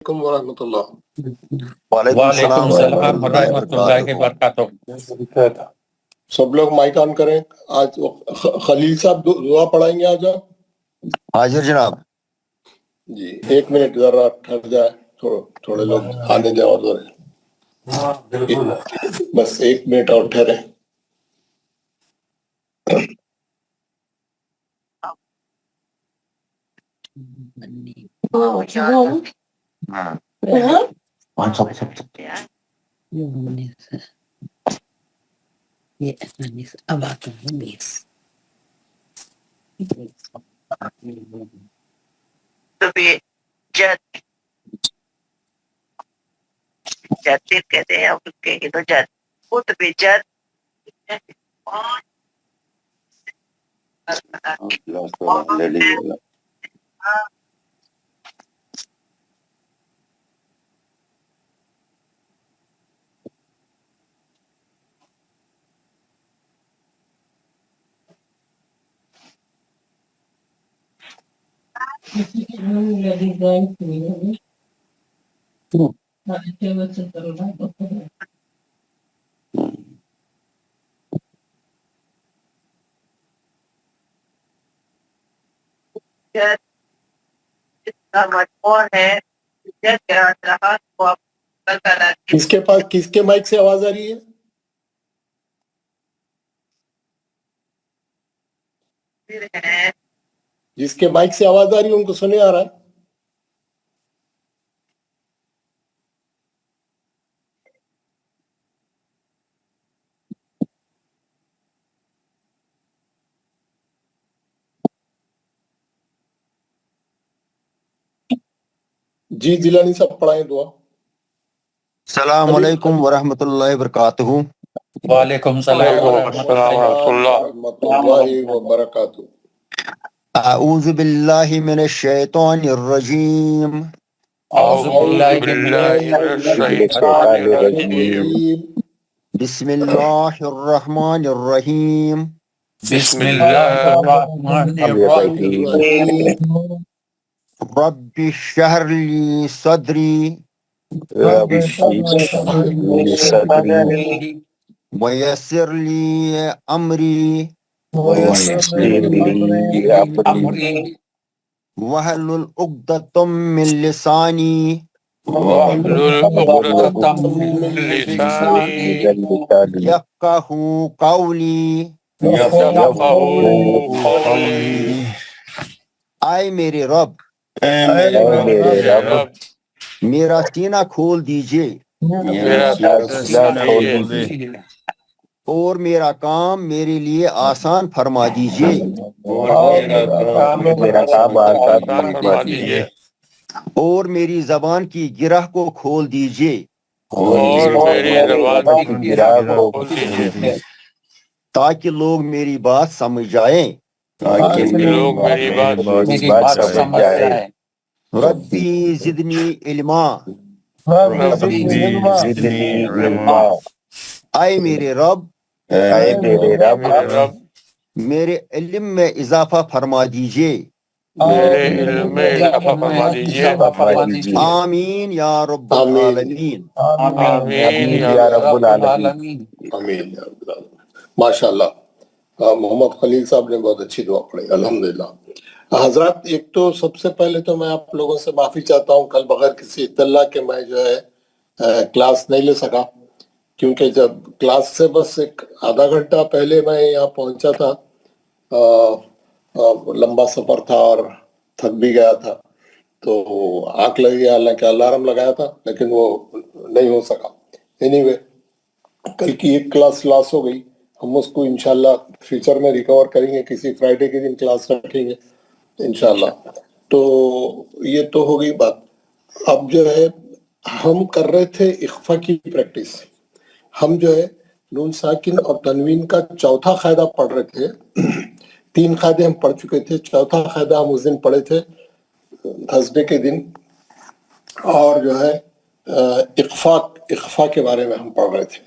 علیکم ورحمۃ اللہ۔ وعلیکم السلام السلام ورحمۃ اللہ وبرکاتہ۔ سب لوگ مائک آن کریں۔ آج خلیل صاحب دعا پڑھائیں گے آج آپ؟ حاضر جناب۔ جی 1 منٹ ذرا ٹھہر جائے، تھوڑے لوگ آنے جاؤ ذرا، بس 1 منٹ اور ٹھہرے۔ کہتے ہیں آپ کہیں گے تو جد وہ تو بے جد مجموعہ ہے کس کے پاس، کس کے مائک سے آواز آ رہی ہے؟ جس کے مائک سے آواز آ رہی ہے ان کو سنے آ رہا ہے؟ جی جیلانی صاحب پڑھائیں دعا۔ السلام علیکم ورحمۃ اللہ وبرکاتہ۔ وعلیکم السلام ورحمۃ ورحمۃ اللہ وبرکاتہ۔ اعوذ باللہ من الشیطان الرجیم، اعوذ باللہ من الشیطان الرجیم، بسم اللہ الرحمن الرحیم، بسم اللہ الرحمن الرحیم، رب اشرح لی صدری ویسر لی امری واحلل عقدۃ من لسانی یفقہوا قولی۔ آئے میرے رب، میرا سینہ کھول دیجئے اور میرا کام میرے لیے آسان فرما دیجئے، اور میری زبان کی گرہ کو کھول دیجئے، تاکہ لوگ میری بات سمجھ جائیں۔ ربی زدنی علما، اے میرے رب میرے علم میں اضافہ فرما دیجئے۔ آمین یا رب العالمین۔ آمین۔ ماشاء اللہ، محمد خلیل صاحب نے بہت اچھی دعا پڑھی، الحمدللہ۔ حضرات، ایک تو سب سے پہلے تو میں آپ لوگوں سے معافی چاہتا ہوں، کل بغیر کسی اطلاع کے میں جو ہے کلاس نہیں لے سکا، کیونکہ جب کلاس سے بس ایک آدھا گھنٹہ پہلے میں یہاں پہنچا تھا، لمبا سفر تھا اور تھک بھی گیا تھا، تو آنکھ لگی، حالانکہ الارم لگایا تھا لیکن وہ نہیں ہو سکا۔ اینی وے، کل کی ایک کلاس لاس ہو گئی، ہم اس کو انشاءاللہ فیوچر میں ریکور کریں گے، کسی فرائیڈے کے دن کلاس رکھیں گے انشاءاللہ۔ تو یہ تو ہو گئی بات۔ اب جو ہے ہم کر رہے تھے اخفا کی پریکٹس، ہم جو ہے نون ساکن اور تنوین کا چوتھا قاعدہ پڑھ رہے تھے۔ 3 قاعدے ہم پڑھ چکے تھے، چوتھا قاعدہ ہم اس دن پڑھے تھے تھرسڈے کے دن، اور جو ہے اخفا کے بارے میں ہم پڑھ رہے تھے۔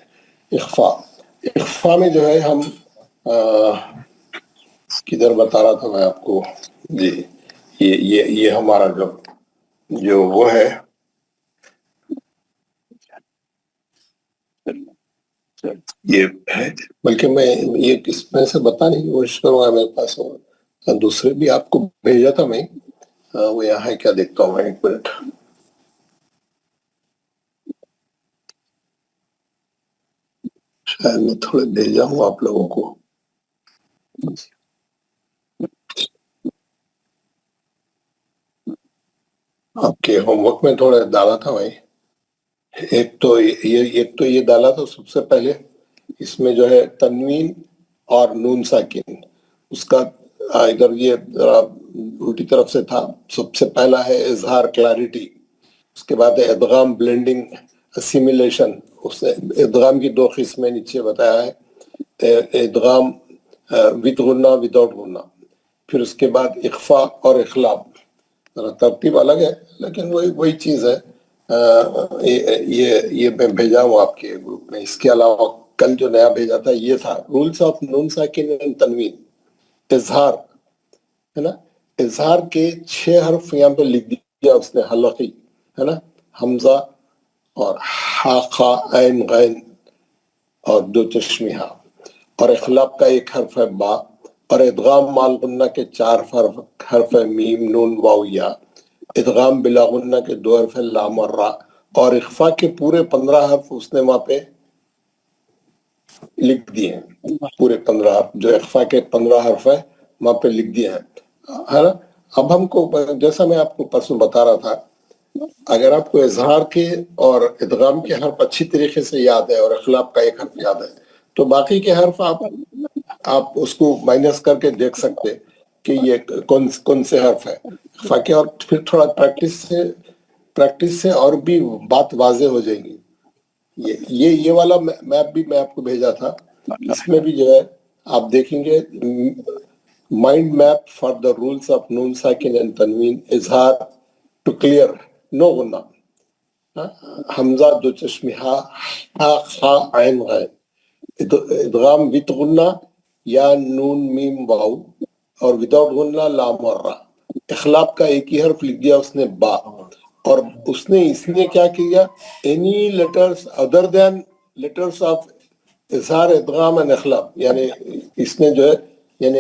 اخفا میں جو ہے ہم کدھر بتا رہا تھا میں آپ کو، جی یہ ہمارا جو وہ ہے یہ ہے، بلکہ میں یہ کس میں سے بتانے کی کوشش کروں گا، میرے پاس دوسرے بھی آپ کو بھیجا تھا میں، وہ یہاں ہے، کیا دیکھتا ہوں میں، ایک منٹ. شاید میں تھوڑے بھیجا ہوں آپ لوگوں کو. آپ کے ہوم ورک میں تھوڑا ڈالا تھا بھائی. ایک تو یہ ڈالا تھا سب سے پہلے، اس میں جو ہے تنوین اور نون ساکن، اس کا ادھر یہ ذرا الٹی طرف سے تھا. سب سے پہلا ہے اظہار کلیرٹی، اس کے بعد ہے ادغام بلینڈنگ اسیمیلیشن. اس نے ادغام کی دو قسمیں نیچے بتایا ہے، ادغام وتھ غنہ وداؤٹ غنہ، پھر اس کے بعد اخفاء اور اخلاب. ترتیب الگ ہے لیکن وہی چیز ہے. یہ میں بھیجا ہوں آپ کے گروپ میں. اس کے علاوہ کل جو نیا بھیجا تھا یہ تھا رولز آف نون ساکن اینڈ تنوین. اظہار ہے نا، اظہار کے 6 حرف یہاں پہ لکھ دیا اس نے، حلقی ہے نا، حمزہ اور ہا خا عین غین اور 2 چشمی ہا. اور اخلاب کا 1 حرف ہے با. اور ادغام مال غنہ کے 4 حرف ہے میم نون واو یا. ادغام بلا غنہ کے 2 حرف ہے لام اور را. اور اخفا کے پورے 15 حرف اس نے وہاں پہ لکھ دیے ہیں. پورے 15 حرف جو اخفا کے 15 حرف ہے وہاں پہ لکھ دیے ہیں، ہے نا. اب ہم کو جیسا میں آپ کو پرسوں بتا رہا تھا، اگر آپ کو اظہار کے اور ادغام کے حرف اچھی طریقے سے یاد ہے اور اخلاب کا 1 حرف یاد ہے تو باقی کے حرف آپ اس کو مائنس کر کے دیکھ سکتے کہ یہ کون سے حرف ہے. فاقی اور پھر تھوڑا پریکٹس سے اور بھی بات واضح ہو جائے گی. یہ والا میپ بھی میں آپ کو بھیجا تھا، اس میں بھی جو ہے آپ دیکھیں گے mind map for the rules of نون ساکن اینڈ تنوین. اظہار ٹو کلیئر نو غنہ، حمزہ 2 چشمی ہا خا عین غین. ادغام وت غنہ یا نون میم واو، اور وداؤٹ غنہ لام اور را. اخلاب کا 1 ہی حرف لکھ دیا اس نے با. اور اس نے کیا کیا، any letters other than letters of اظہار ادغام اینڈ اخلاب، یعنی اس نے جو ہے یعنی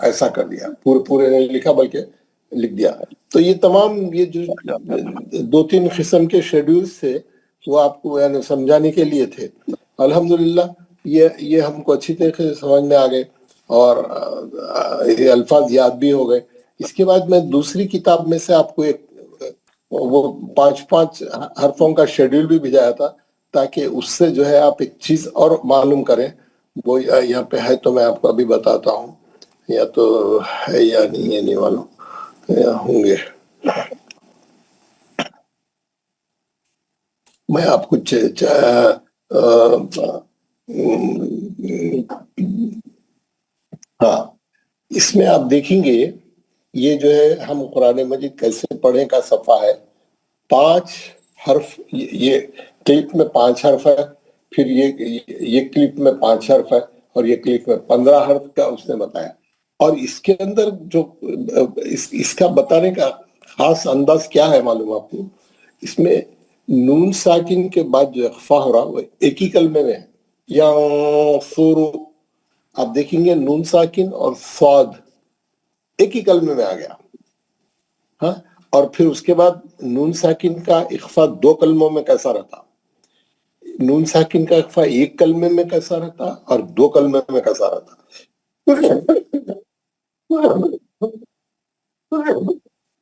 ایسا کر دیا، پورے نہیں لکھا بلکہ لکھ دیا. تو یہ تمام یہ جو 2-3 قسم کے شیڈیولز تھے وہ آپ کو یعنی سمجھانے کے لیے تھے. الحمدللہ یہ ہم کو اچھی طریقے سے سمجھ میں آ گئے اور یہ الفاظ یاد بھی ہو گئے. اس کے بعد میں دوسری کتاب میں سے آپ کو ایک وہ 5 حرفوں کا شیڈیول بھی بھیجایا تھا تاکہ اس سے جو ہے آپ ایک چیز اور معلوم کریں. وہ یہاں پہ ہے تو میں آپ کو ابھی بتاتا ہوں، یا تو ہے یا نہیں، یہ نہیں معلوم، ہوں گے. میں آپ کو ہاں اس میں آپ دیکھیں گے یہ جو ہے ہم قرآن مجید کیسے پڑھیں کا صفحہ ہے. 5 حرف، یہ کلپ میں 5 حرف ہے، پھر یہ کلپ میں 5 حرف ہے، اور یہ کلپ میں 15 حرف کا اس نے بتایا. اور اس کے اندر جو اس کا بتانے کا خاص انداز کیا ہے معلوم آپ کو، اس میں نون ساکن کے بعد جو اخفا ہو رہا وہ ایک ہی کلمے میں ہے، یا سورو. آپ دیکھیں گے نون ساکن اور صاد ایک ہی کلمے میں آ گیا، ہاں. اور پھر اس کے بعد نون ساکن کا اخفا 2 کلموں میں کیسا رہتا، نون ساکن کا اخفا 1 کلمے میں کیسا رہتا اور 2 کلمے میں کیسا رہتا.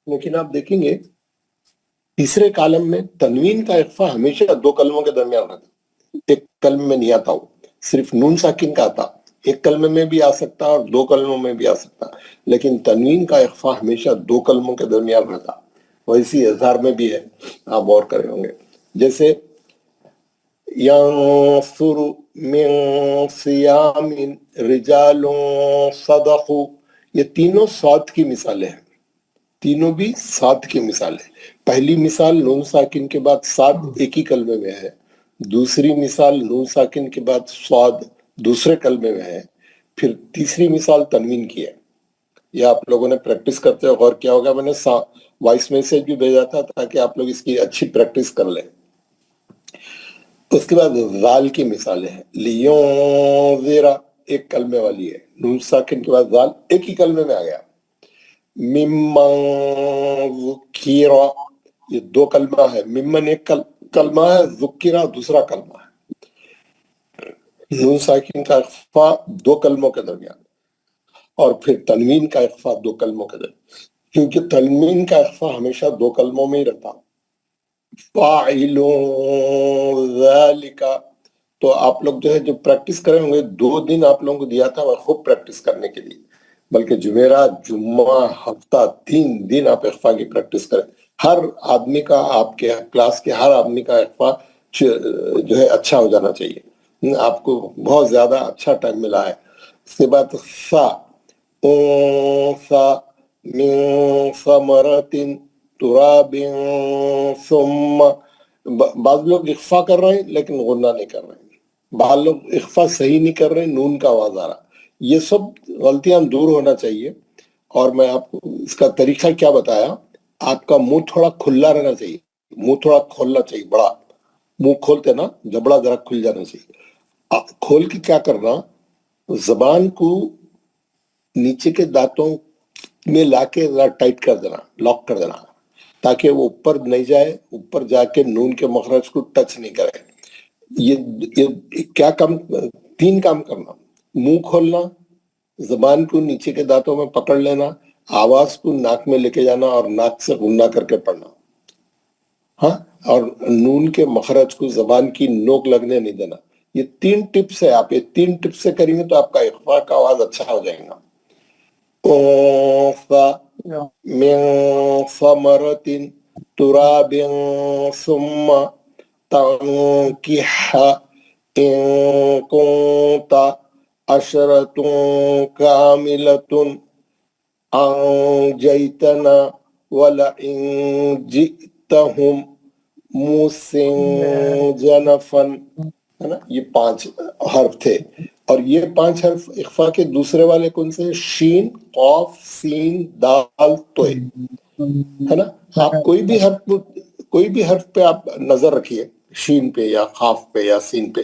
لیکن آپ دیکھیں گے تیسرے کالم میں تنوین کا اخفا ہمیشہ 2 کلموں کے درمیان رہتا، 1 کلمے میں نہیں آتا. وہ صرف نون ساکن کا آتا، 1 کلمے میں بھی آ سکتا اور 2 کلموں میں بھی آ سکتا، لیکن تنوین کا اخفا ہمیشہ 2 کلموں کے درمیان رہتا. ویسی اظہار میں بھی ہے، آپ غور کرے ہوں گے. جیسے ينصر من صيام رجال صدقوا، یہ تینوں صاد کی مثالیں ہیں، تینوں بھی صاد کی مثالیں. پہلی مثال نون ساکن کے بعد صاد ایک ہی کلمے میں ہے، دوسری مثال نون ساکن کے بعد صاد دوسرے کلمے میں ہے، پھر تیسری مثال تنوین کی ہے. یہ آپ لوگوں نے پریکٹس کرتے ہو غور کیا ہوگا، میں نے وائس میسج بھی بھیجا تھا تاکہ آپ لوگ اس کی اچھی پریکٹس کر لیں. اس کے بعد زال کی مثالیں ہیں. لیونذرا ایک کلمے والی ہے، نون ساکن کے بعد زال ایک ہی کلمے میں آ گیا. ممن ذکیرا یہ دو کلمہ ہے، ممن ایک کلمہ ہے، ذکیرا دوسرا کلمہ ہے. نون ساکن کا اخفا دو کلموں کے درمیان، اور پھر تنوین کا اخفا دو کلموں کے درمیان، کیونکہ تنوین کا اخفا ہمیشہ دو کلموں میں ہی رہتا. فاعل ذالک، تو آپ لوگ جو ہے جو پریکٹس کریں ہوں گے، 2 دن آپ لوگوں کو دیا تھا وہ خوب پریکٹس کرنے کے لیے، بلکہ جمعرات، جمعہ، ہفتہ 3 دن آپ اخفا کی پریکٹس کریں. ہر آدمی کا، آپ کے کلاس کے ہر آدمی کا اخفا جو ہے اچھا ہو جانا چاہیے. آپ کو بہت زیادہ اچھا ٹائم ملا ہے. اس کے بعد سا انثى من ثمرۃ تراب ثم، بعض لوگ اخفا کر رہے ہیں لیکن غنہ نہیں کر رہے ہیں، بعض لوگ اخفا صحیح نہیں کر رہے، نون کا آواز آ رہا. یہ سب غلطیاں دور ہونا چاہیے. اور میں آپ کو اس کا طریقہ کیا بتایا، آپ کا منہ تھوڑا کھلا رہنا چاہیے، منہ تھوڑا کھولنا چاہیے، بڑا منہ کھولتے نا، جبڑا ذرا کھل جانا چاہیے. کھول کے کیا کرنا، زبان کو نیچے کے دانتوں میں لا کے ذرا ٹائٹ کر دینا، لاک کر دینا، تاکہ وہ اوپر نہیں جائے، اوپر جا کے نون کے مخرج کو ٹچ نہیں کرے. یہ کیا کام، 3 کام کرنا، منہ کھولنا، زبان کو نیچے کے دانتوں میں پکڑ لینا، آواز کو ناک میں لے کے جانا اور ناک سے غنہ کر کے پڑھنا. ہاں، اور نون کے مخرج کو زبان کی نوک لگنے نہیں دینا. یہ 3 ٹپس ہے، آپ یہ 3 ٹپس سے کریں گے تو آپ کا اخفا کا آواز اچھا ہو جائے گا. من ثمرۃ تراب ثم تنكح إن كنت عشرة كاملة أنجيتنا ولئن جئتهم مسنجنفا، ہے نا. یہ 5 حرف تھے، اور یہ 5 حرف اخفا کے دوسرے والے کون سے؟ شین، قاف، سین، دال، توئے، ہے نا. آپ کوئی بھی حرف پہ آپ نظر رکھیے، شین پہ یا قاف پہ یا سین پہ،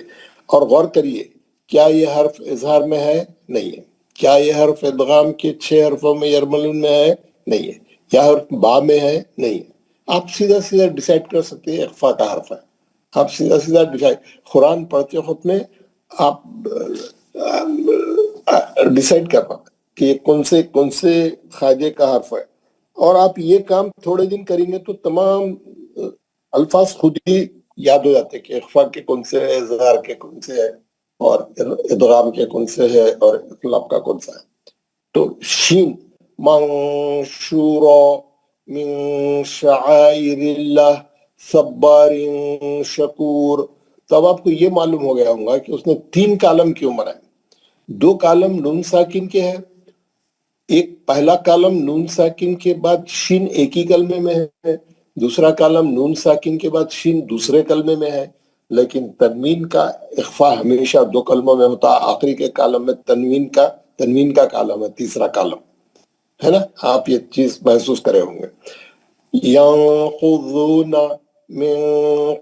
اور غور کریے کیا یہ حرف اظہار میں ہے؟ نہیں ہے. کیا یہ حرف ادغام کے 6 حرفوں میں یرملون میں ہے؟ نہیں ہے. کیا حرف با میں ہے؟ نہیں ہے. آپ سیدھا ڈیسائیڈ کر سکتے ہیں اخفا کا حرف ہے. آپ سیدھا ڈیسائیڈ، قرآن پڑھتے وقت میں آپ ڈیسائیڈ کرنا کہ یہ کون سے قاعدے کا حرف ہے. اور آپ یہ کام تھوڑے دن کریں گے تو تمام الفاظ خود ہی یاد ہو جاتے کہ اخفا کے کون سے ہے، اظہار کے کون سے ہے، اور ادغام کے کون سے ہے، اور اطلاق کا کون سا ہے. تو شین، منشورا من شعائر اللہ صبار شکور. تب آپ کو یہ معلوم ہو گیا ہوگا کہ اس نے 3 کالم کیوں بنائے. 2 کالم نون ساکن کے ہیں، ایک پہلا کالم نون ساکن کے بعد شین ایک ہی کلمے میں ہے، دوسرا کالم نون ساکن کے بعد شین دوسرے کلمے میں ہے. لیکن تنوین کا اخفا ہمیشہ 2 کلموں میں ہوتا، آخری کے کالم میں تنوین کا کالم ہے، تیسرا کالم ہے نا. آپ یہ چیز محسوس کرے ہوں گے. ينقضون من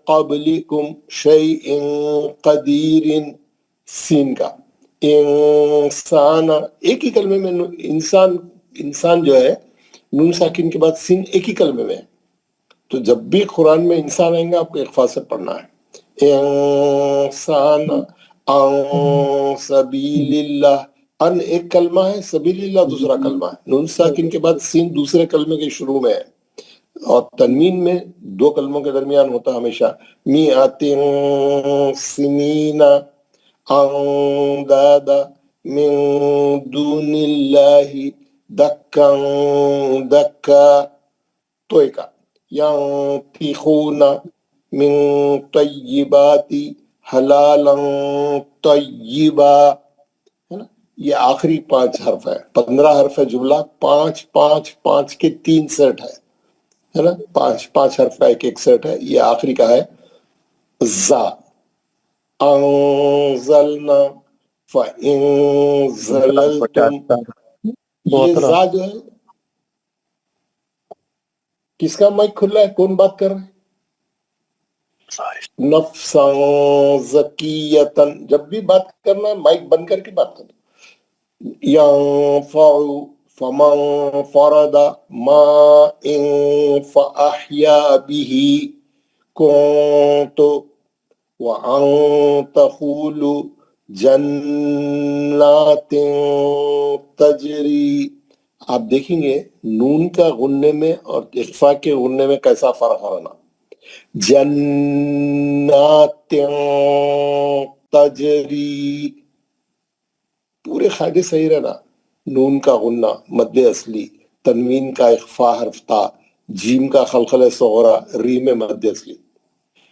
قبلكم شيء قدیر، سین کا. انسان ایک ہی کلمے میں، انسان جو ہے نون ساکن کے بعد سین ایک ہی کلمے میں ہے. تو جب بھی قرآن میں انسان آئیں گا آپ کو اخفا سے پڑھنا ہے. انسان ان سبیل اللہ، ان ایک کلمہ ہے، سبیل اللہ دوسرا کلمہ ہے. نون ساکن کے بعد سین دوسرے کلمے کے شروع میں ہے، اور تنوین میں 2 کلموں کے درمیان ہوتا ہمیشہ. میعۃ سنین اندادا من دون اللہ دکا دکا، توئے کا. ینطقون من طیبات حلالا طیبا، ہے نا. یہ آخری 5 حرف ہے، 15 حرف ہے جملہ، 5 5 5 کے 3 سیٹ ہے نا. 5 حرف کا ایک سیٹ ہے. یہ آخری کا ہے زا. انزلنا فإن زللتم، یہ زا جو ہے، کس کا مائک کھلا ہے؟ کون بات کر رہے ہیں؟ نفسا زکیتن، جب بھی بات کرنا ہے مائک بند کر کے بات کرنا. ينفع فمن فرض ما إن فأحيا به كنت وأن تقول جنات تجری. آپ دیکھیں گے نون کا غننے میں اور اخفا کے غننے میں کیسا فرق آنا. جنات تجری پورے قاعدے صحیح رہنا. نون کا غنہ مد اصلی، تنوین کا اخفا حرف تا، جیم کا خلخلہ صغرا، ری میں مد اصلی.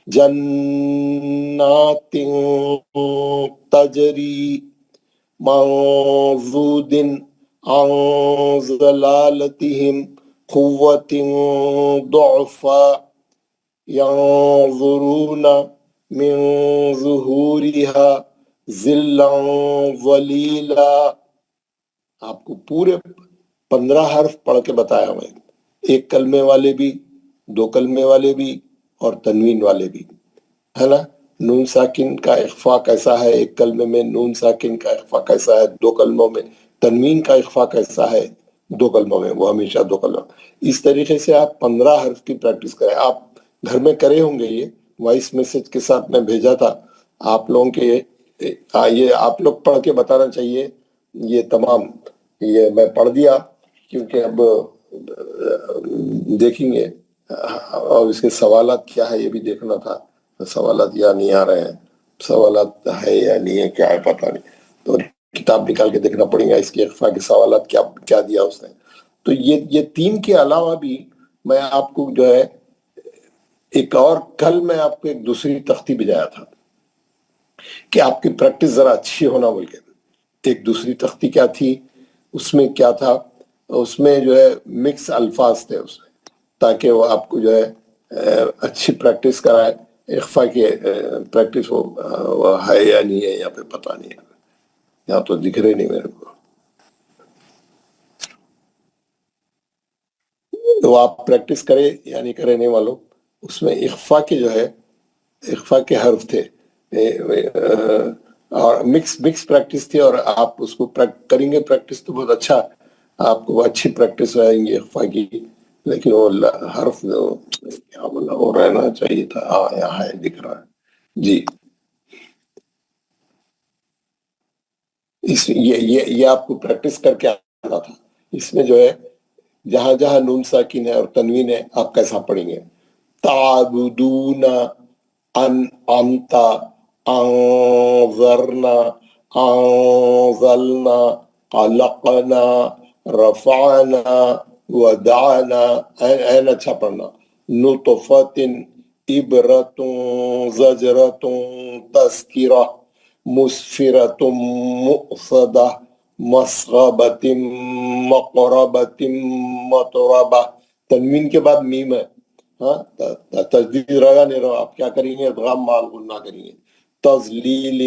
جنات تجری منضود عن ضلالتهم قوة ضعفا ينظرون من ظهورها ذلا ظلیلا. آپ کو پورے 15 حرف پڑھ کے بتایا میں، ایک کلمے والے بھی، دو کلمے والے بھی اور تنوین والے بھی، ہے نا. نون ساکن کا اخفا کیسا ہے ایک کلمے میں، نون ساکن کا اخفا کیسا ہے دو کلموں میں، تنوین کا اخفا کیسا ہے دو کلموں میں، وہ ہمیشہ دو کلموں. اس طریقے سے آپ 15 حرف کی پریکٹس کریں. آپ گھر میں کرے ہوں گے، یہ وائس میسج کے ساتھ میں بھیجا تھا آپ لوگوں کے. یہ آپ لوگ پڑھ کے بتانا چاہیے. یہ تمام یہ میں پڑھ دیا کیونکہ اب دیکھیں گے اور اس کے سوالات کیا ہے یہ بھی دیکھنا تھا. سوالات یا نہیں آ رہے ہیں، سوالات ہے یا نہیں ہے کیا ہے پتہ نہیں، تو کتاب نکال کے دیکھنا پڑے گا اس کے اخفا کے سوالات کیا دیا اس نے. تو یہ 3 کے علاوہ بھی میں آپ کو جو ہے ایک اور کل میں آپ کو ایک دوسری تختی بھیجایا تھا کہ آپ کی پریکٹس ذرا اچھی ہونا بول کے. ایک دوسری تختی کیا تھی، اس میں کیا تھا، اس میں جو ہے مکس الفاظ تھے اس میں، تاکہ وہ آپ کو جو ہے اچھی پریکٹس کرائے. اخفا کی پریکٹس وہ ہے یا نہیں ہے یہاں پہ پتہ نہیں ہے، یہاں تو دکھ رہے نہیں میرے کو. تو آپ پریکٹس کرے یا نہیں کرے نہیں معلوم. اس میں اخفا کے جو ہے اخفا کے حرف تھے اور مکس پریکٹس تھی، اور آپ اس کو کریں گے پریکٹس تو بہت اچھا، آپ کو اچھی پریکٹس رہیں گی اخفا کی. لیکن وہ حرف کیا بولا وہ رہنا چاہیے تھا. ہاں یہاں ہے دکھ رہا ہے جی. یہ آپ کو پریکٹس کر کے آنا تھا. اس میں جو ہے جہاں جہاں نون ساکن ہے اور تنوین ہے آپ کیسا پڑھیں گے. تعبدون انعمت انظرنا انزلنا خلقنا رفعنا ودعنا. این اچھا پڑھنا. نطفت عبرت زجرت تذکرہ مسفرت مؤصدہ مسغبت مقربت مطربہ. تنوین کے بعد میم ہے، ہاں تجدید رہا نہیں رہا. آپ کیا کریں گے، ادغام مع الغنہ کریں گے. تذلیل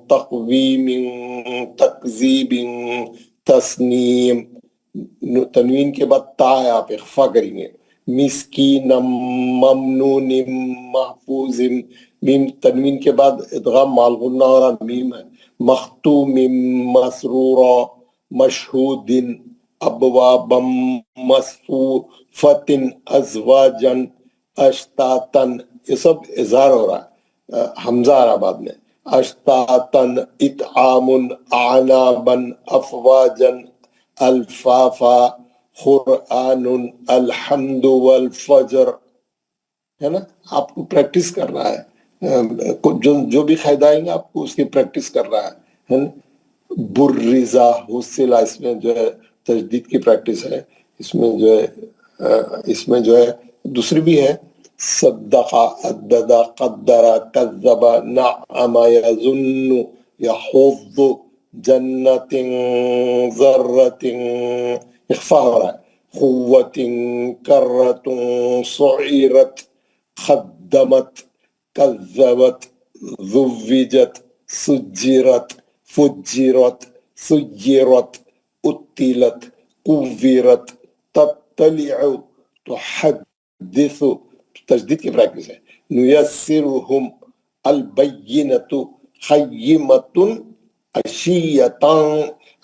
تقویم تکذیب تسنیم. تنوین کے بعد تا ہے، آپ اخفا کریں گے. مسکین ممنون محفوظ. میم تنوین کے بعد ادغام مع الغنہ اور میم ہے. مختوم مسرورا مشہود ابوابا مصفوفت ازواجا اشتاتا. یہ سب اظہار ہو رہا ہے، حمزہ آ رہا بعد میں. اشتاتا اطعام اعنابا افواجا الفافا قرآن الحمد والفجر. ہے نا، آپ کو پریکٹس کرنا ہے. جو بھی قاعدہ آئیں گے آپ کو اس کی پریکٹس کرنا ہے. برزا حسلا، اس میں جو ہے تجدید کی پریکٹس ہے. اس میں جو ہے دوسری بھی ہے. صدقہ عددہ قدرہ کذبہ نعم یظن یحض جنت ذرت. اخفا ہو رہا ہے. قوت کرت سعیرت خدمت کذبت زوجت سجرت فجرت سیرت اتلت قویرت تطلع تحدث تجدید کی پریکٹس ہے. نیسرہم البینۃ خیمۃ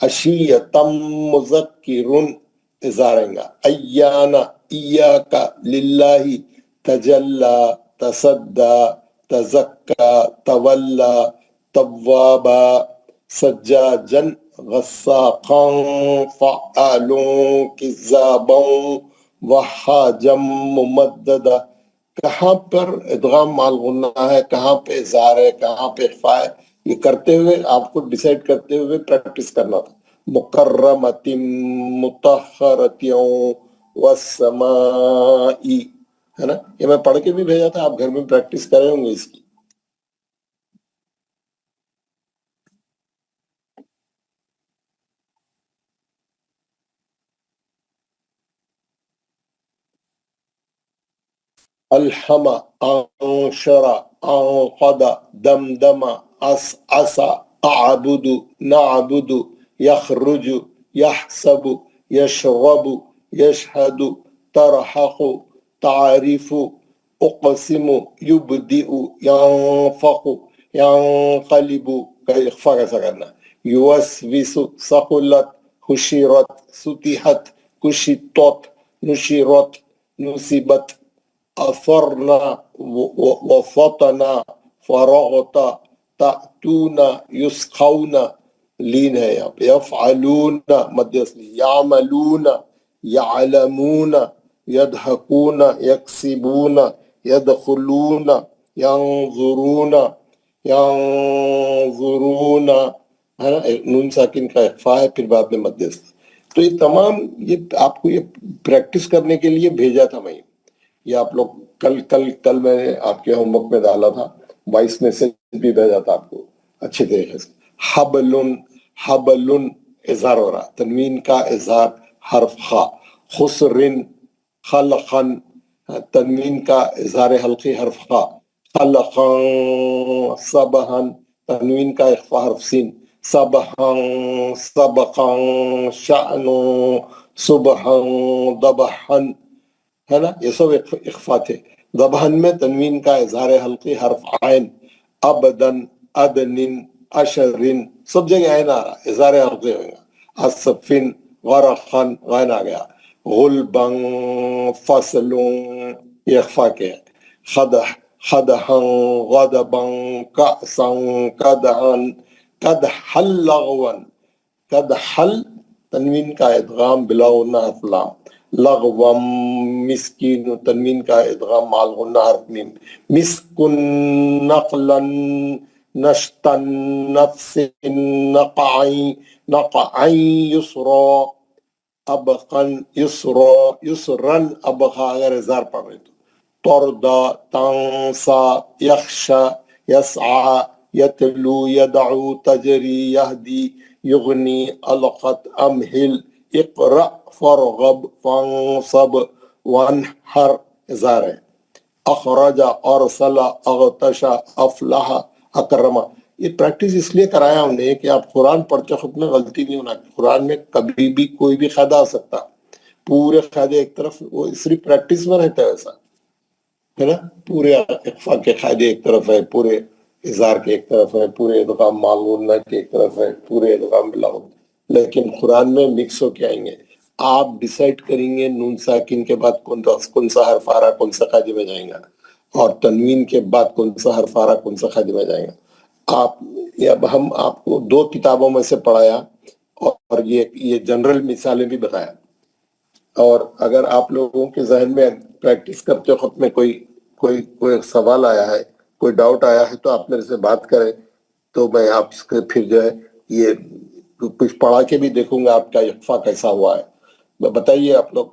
اشیتم مذکر ازارنگا ایانا ایاک للہ تجلا تصدا تزکا تولا توابا سجاجن غساقا فعالوں کذابوں وحاجم ممددہ. کہاں پر ادغام مال غنہ ہے، کہاں پہ اظہار ہے، کہاں پہ اخفاء ہے، یہ کرتے ہوئے آپ کو ڈیسائیڈ کرتے ہوئے پریکٹس کرنا تھا. مکرمۃ مطہرۃ والسماء، ہے نا. یہ میں پڑھ کے بھی بھیجا تھا، آپ گھر میں پریکٹس کرے ہوں گے اس کی. الحم انشر انقد دمدم اسعس اعبد نعبد یخرج یحسب یشرب یشہد ترحق تعرف اقسم یبدئ ینفق ینقلب. اخفا کیسا کرنا؟ یوسوس ثقلت حشرت ستحت کشطت نشرت نصبت اثرنا وفطنا فرغت تأتون یسقون. لین ہے یہاں پہ. یفعلون مد اصلی. یعملون یعلمون یضحکون یکسبون یدخلون ینظرون ینظرون، ہے نا. نون ساکن کا اخفا ہے، پھر بعد میں مد اصلی. تو یہ تمام یہ آپ کو یہ پریکٹس کرنے کے لیے بھیجا تھا میں. یہ آپ لوگ کل میں نے آپ کے ہوم ورک میں ڈالا تھا، 22 میں سے بھی بھیجا تھا آپ کو اچھے طریقے سے. حبلن حبلن اظہار ہو رہا، تنوین کا اظہار حرف خا. خسرن خلقن، تنوین کا اظہار حلقی حرف خا. خلقن صبحن، تنوین کا اخفا حرف سین. صبحن سبقن شأن صبحن ضبحن، ہے نا. یہ سب اخفا تھے. ضبحن میں تنوین کا اظہار حلقی حرف عین. ابدن ادنن اشرن، سب جگہ عین آ رہا، اظہار حلقی ہوئے گا. اصفن غرقن، غین آ گیا. غلبن فصلن، یہ اخفا کے ہے. خدح خدحن غدبن کأسن قدحن. قدحل لغون، قدحل تنوین کا ادغام بلا غنہ حرف لام. لغوم مسکین، تنوین کا ادغام مال غنہ حرف میم. مسکن نقلن نشتن نفس نقعین نقعین یسرا. ابقن یسرا یسرن ابقا اگر اظہار پڑھ رہے تو. تردا تنسا یخشا یسعا یتلو یدعو تجری یہدی یغنی القت امہل. اقرأ فرغب فانصب وانحر، اظہار ہے. اخرج ارسل اغتش افلح اکرم. یہ پریکٹس اس لیے کرایا ہم نے کہ آپ قرآن پڑھتے خود میں غلطی نہیں ہونا. قرآن میں کبھی بھی کوئی بھی قاعدہ آ سکتا، پورے قاعدے ایک طرف، وہ صرف پریکٹس میں رہتا ہے ایسا، ہے نا. پورے اخفا کے قاعدے ایک طرف ہے، پورے اظہار کے ایک طرف ہے، پورے ادغام معلوم کے ایک طرف ہے، پورے ادغام بلاغت. لیکن قرآن میں مکس ہو کے آئیں گے. آپ ڈیسائیڈ کریں گے نون ساکن کے بعد کون سا حرف آ رہا، کون سا قاعدے میں جائیں گا، اور تنوین کے بعد کون سا حرف آ رہا، کون سا قاعدے میں جائیں گا. آپ اب ہم آپ کو 2 کتابوں میں سے پڑھایا اور یہ جنرل مثالیں بھی بتایا. اور اگر آپ لوگوں کے ذہن میں پریکٹس کرتے وقت میں کوئی سوال آیا ہے، کوئی ڈاؤٹ آیا ہے، تو آپ میرے سے بات کریں، تو میں آپ سے پھر جو ہے یہ کچھ پڑھا کے بھی دیکھوں گا آپ کا اخفا کیسا ہوا ہے. بتائیے آپ لوگ،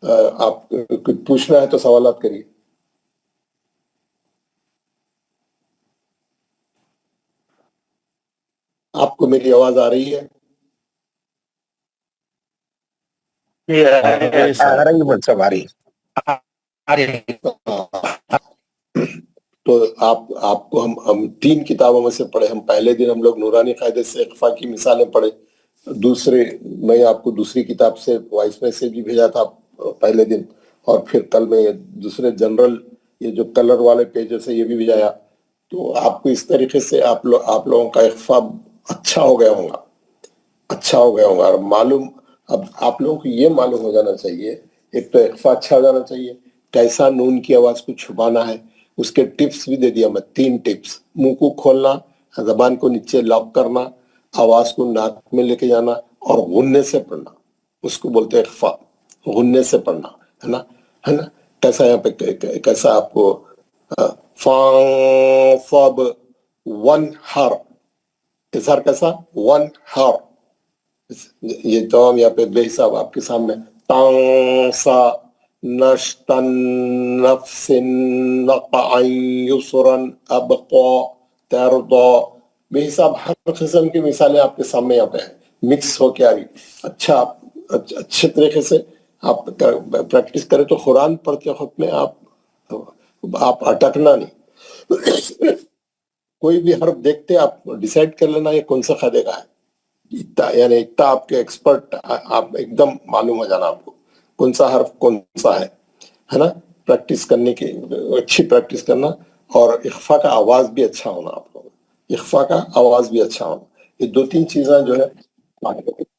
آپ کچھ پوچھنا ہے تو سوالات کریے. آپ کو میری آواز آ رہی ہے؟ آ رہی ہے سب، آ رہی ہے. تو آپ کو ہم 3 کتابوں میں سے پڑھے. ہم پہلے دن ہم لوگ نورانی قاعدے سے اخفا کی مثالیں پڑھے. دوسرے میں آپ کو دوسری کتاب سے وائس میں سے بھی بھیجا تھا پہلے دن. اور پھر کل میں یہ دوسرے جنرل یہ جو کلر والے پیجز ہے یہ بھی بھیجایا. تو آپ کو اس طریقے سے آپ لوگوں کا اخفا اچھا ہو گیا ہوگا, اچھا ہو گیا ہوگا. اور معلوم اب آپ لوگوں کو یہ معلوم ہو جانا چاہیے, ایک تو اخفا اچھا ہو جانا چاہیے, کیسا نون کی آواز کو چھپانا ہے اس کے ٹپس بھی دے دیا میں, 3 ٹپس. منہ کو کھولنا, زبان کو نیچے لاک کرنا, آواز کو ناک میں لے کے جانا اور غننے سے پڑھنا, اس کو بولتے ہیں اخفا, غننے سے پڑھنا, ہے نا. کیسا یہاں پہ کیسا آپ کو فا فب 1 حرف اظہار, کیسا 1 حرف. یہ تمام یہاں پہ بے حساب آپ کے سامنے, تانسا نشتن نفسن نقعن یسرن ابقا ترضا, بے حساب ہر قسم کی مثالیں آپ کے سامنے یہاں پہ ہیں, مکس ہو کے آ رہی. اچھا اچھے طریقے سے آپ پریکٹس کریں تو قرآن پڑھتے وقت میں آپ اٹکنا نہیں. کوئی بھی حرف دیکھتے آپ ڈیسائیڈ کر لینا یہ کون سا خدے کا ہے, یعنی اتنا آپ کے ایکسپرٹ, آپ ایک دم معلوم ہو جانا آپ کو کون سا حرف کون سا ہے نا. پریکٹس کرنے کی, اچھی پریکٹس کرنا, اور اخفا کا آواز بھی اچھا ہونا, آپ لوگ اخفا کا آواز بھی اچھا ہونا. یہ 2-3 چیزیں جو ہے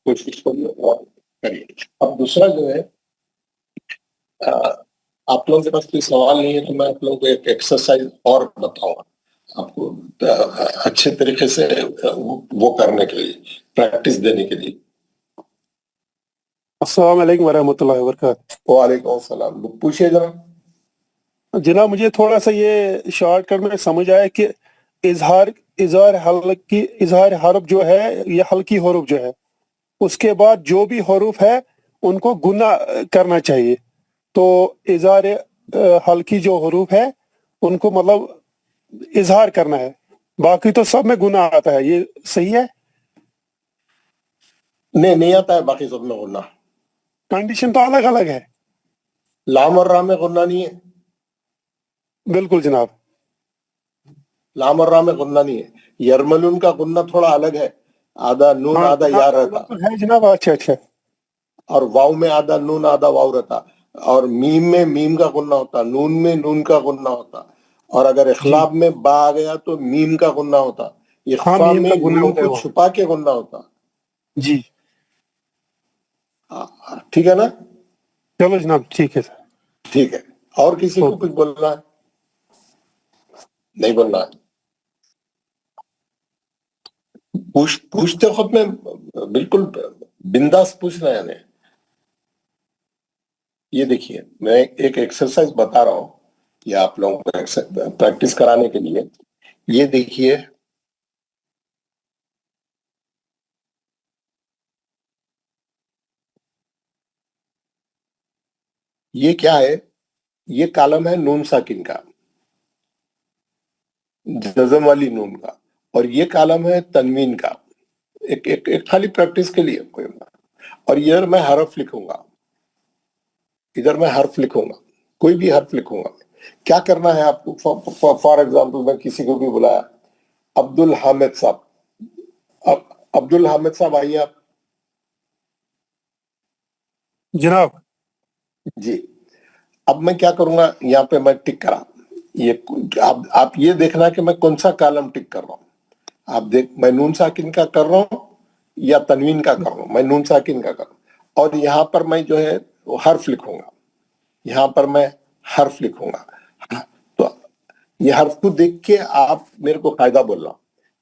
کوشش کریے. اب دوسرا جو ہے, آپ لوگوں کے پاس کوئی سوال نہیں ہے تو میں آپ لوگوں کو ایک ایکسرسائز اور بتاؤں گا آپ کو اچھے طریقے سے وہ کرنے کے لیے, پریکٹس دینے کے لیے. السلام علیکم ورحمۃ اللہ وبرکاتہ. وعلیکم السلام, پوچھیے ذرا. جناب مجھے تھوڑا سا یہ شارٹ کٹ میں سمجھ آیا کہ اظہار حرف جو ہے یہ ہلکی حروف جو ہے, اس کے بعد جو بھی حروف ہے ان کو گنا کرنا چاہیے. تو اظہار ہلکی جو حروف ہے ان کو مطلب اظہار کرنا ہے, باقی تو سب میں گنا آتا ہے, یہ صحیح ہے؟ نہیں آتا ہے باقی سب میں غنہ. کنڈیشن تو الگ الگ ہے. لام اور راہ میں غنہ نہیں ہے. بالکل جناب. لام اور راہ میں غنہ نہیں ہے. یرملون کا غنہ تھوڑا الگ ہے, آدھا نون آدھا یا رہتا, ہے جناب. اچھا. اور واؤ میں آدھا نون آدھا واؤ رہتا, اور میم میں میم کا غنہ ہوتا, نون میں نون کا غنہ ہوتا, اور اگر اخلاب میں با آ گیا تو میم کا غنہ ہوتا. اخفا میم میں کا گنہ میم ہوتا ہے کو وہ. چھپا کے غنہ ہوتا. جی ٹھیک ہے نا. چلو جناب, ٹھیک ہے سر. ٹھیک ہے. اور کسی کو کچھ بولنا ہے؟ نہیں بولنا ہے. پوچھتے وقت میں بالکل بنداس پوچھنا ہے. یعنی یہ دیکھیے میں ایک ایکسرسائز بتا رہا ہوں, یہ آپ لوگوں کو پریکٹس کرانے کے لیے. یہ دیکھیے, یہ کیا ہے؟ یہ کالم ہے نون ساکن کا, جزم والی نون کا, اور یہ کالم ہے تنوین کا. ایک خالی پریکٹس کے لیے کوئی. اور ادھر میں حرف لکھوں گا, کوئی بھی حرف لکھوں گا. کیا کرنا ہے آپ کو؟ فار ایگزامپل میں کسی کو بھی بلایا, عبد الحامد صاحب. عبد الحامد صاحب آئیے آپ. جناب جی. اب میں کیا کروں گا, یہاں پہ میں ٹک کرا. آپ یہ دیکھنا کہ میں کون سا کالم ٹک کر رہا ہوں. آپ میں نون ساکن کا کر رہا ہوں یا تنوین کا کر رہا ہوں. میں نون ساکن کا کر رہا ہوں, اور یہاں پر میں جو ہے وہ حرف لکھوں گا. یہاں پر میں حرف لکھوں گا. تو یہ حرف کو دیکھ کے آپ میرے کو قاعدہ بولنا.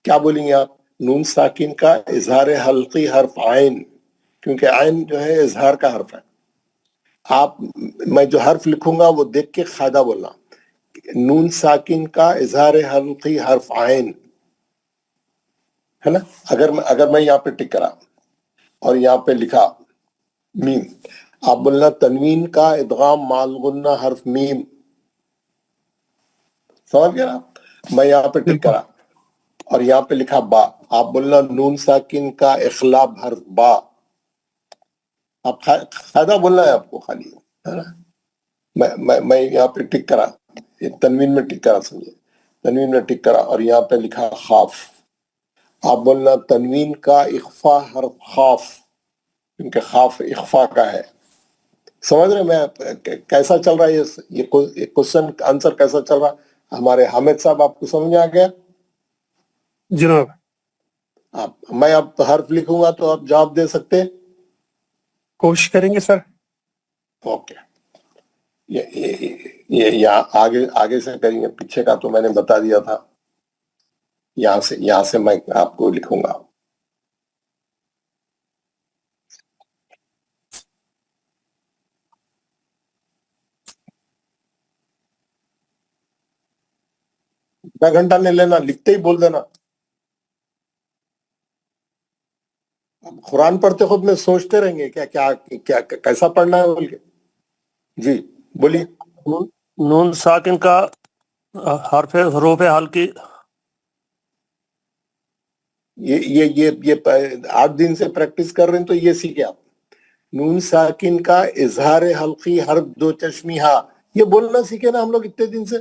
کیا بولیں گے آپ؟ نون ساکن کا اظہار حلقی حرف عین, کیونکہ عین جو ہے اظہار کا حرف ہے. میں جو حرف لکھوں گا وہ دیکھ کے قاعدہ بولنا. نون ساکن کا اظہار حلقی حرف عین ہے نا. اگر میں یہاں پہ ٹک کرا اور یہاں پہ لکھا میم, آپ بولنا تنوین کا ادغام مال غنہ حرف میم. سمجھ گیا آپ؟ میں یہاں پہ ٹک کرا اور یہاں پہ لکھا با, آپ بولنا نون ساکن کا اخلاب حرف با. آپ قاعدہ بولنا ہے آپ کو خالی, ہے نا. میں یہاں پہ ٹک کرا, تنوین میں ٹک کرا, سمجھے, تنوین میں ٹک کرا اور یہاں پہ لکھا خاف. آپ بولنا تنوین کا اخفا حرف خاف, کیونکہ خاف اخفا کا ہے. سمجھ رہے میں کیسا چل رہا ہے یہ کوشچن آنسر کیسا چل رہا ہے؟ ہمارے حامد صاحب آپ کو سمجھ آ گیا؟ جناب میں اب حرف لکھوں گا تو آپ جواب دے سکتے ہیں؟ کوشش کریں گے سر. اوکے. یہ یہاں آگے سے کریں گے، پیچھے کا تو میں نے بتا دیا تھا. یہاں سے میں آپ کو لکھوں گا. آدھا گھنٹہ نہیں لینا، لکھتے ہی بول دینا. اب قرآن پڑھتے خود میں سوچتے رہیں گے کیا کیسا پڑھنا ہے بول کے. جی بولیے. نون ساکن کا حروف حلقی. یہ 8 دن سے پریکٹس کر رہے ہیں تو یہ سیکھے آپ. نون ساکن کا اظہار حلقی حرف دو چشمی ہا، یہ بولنا سیکھے نا ہم لوگ اتنے دن سے.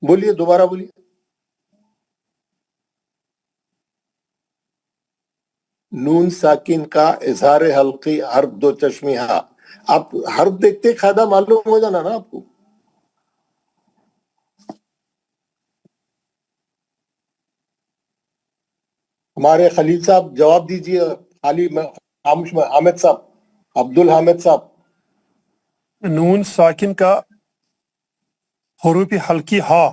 بولیے دوبارہ بولیے. نون ساکن کا اظہار حلقی حرف دو چشمی ہا. آپ حرف دیکھتے قاعدہ معلوم ہو جانا نا آپ کو. ہمارے خلیل صاحب جواب دیجئے. حامد صاحب، عبد الحامد صاحب. نون ساکن کا حروف حلقی ہا.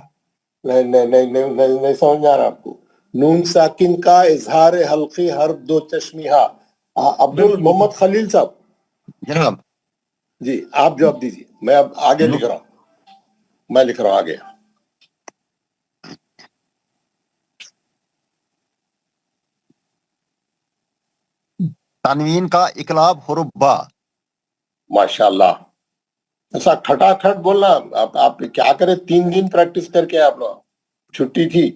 نہیں سمجھ آ رہا آپ کو. نون ساکن کا اظہار حلقی حرف دو چشمی ہا. عبد محمد خلیل صاحب جناب جی آپ جواب دیجئے. میں اب آگے لکھ رہا ہوں، میں لکھ رہا ہوں آگے. تنوین کا اقلاب حروف با. ماشاء اللہ. ایسا کھٹا کھٹ بولنا. آپ کیا کرے، 3 دن پریکٹس کر کے آپ لوگ چھٹی تھی.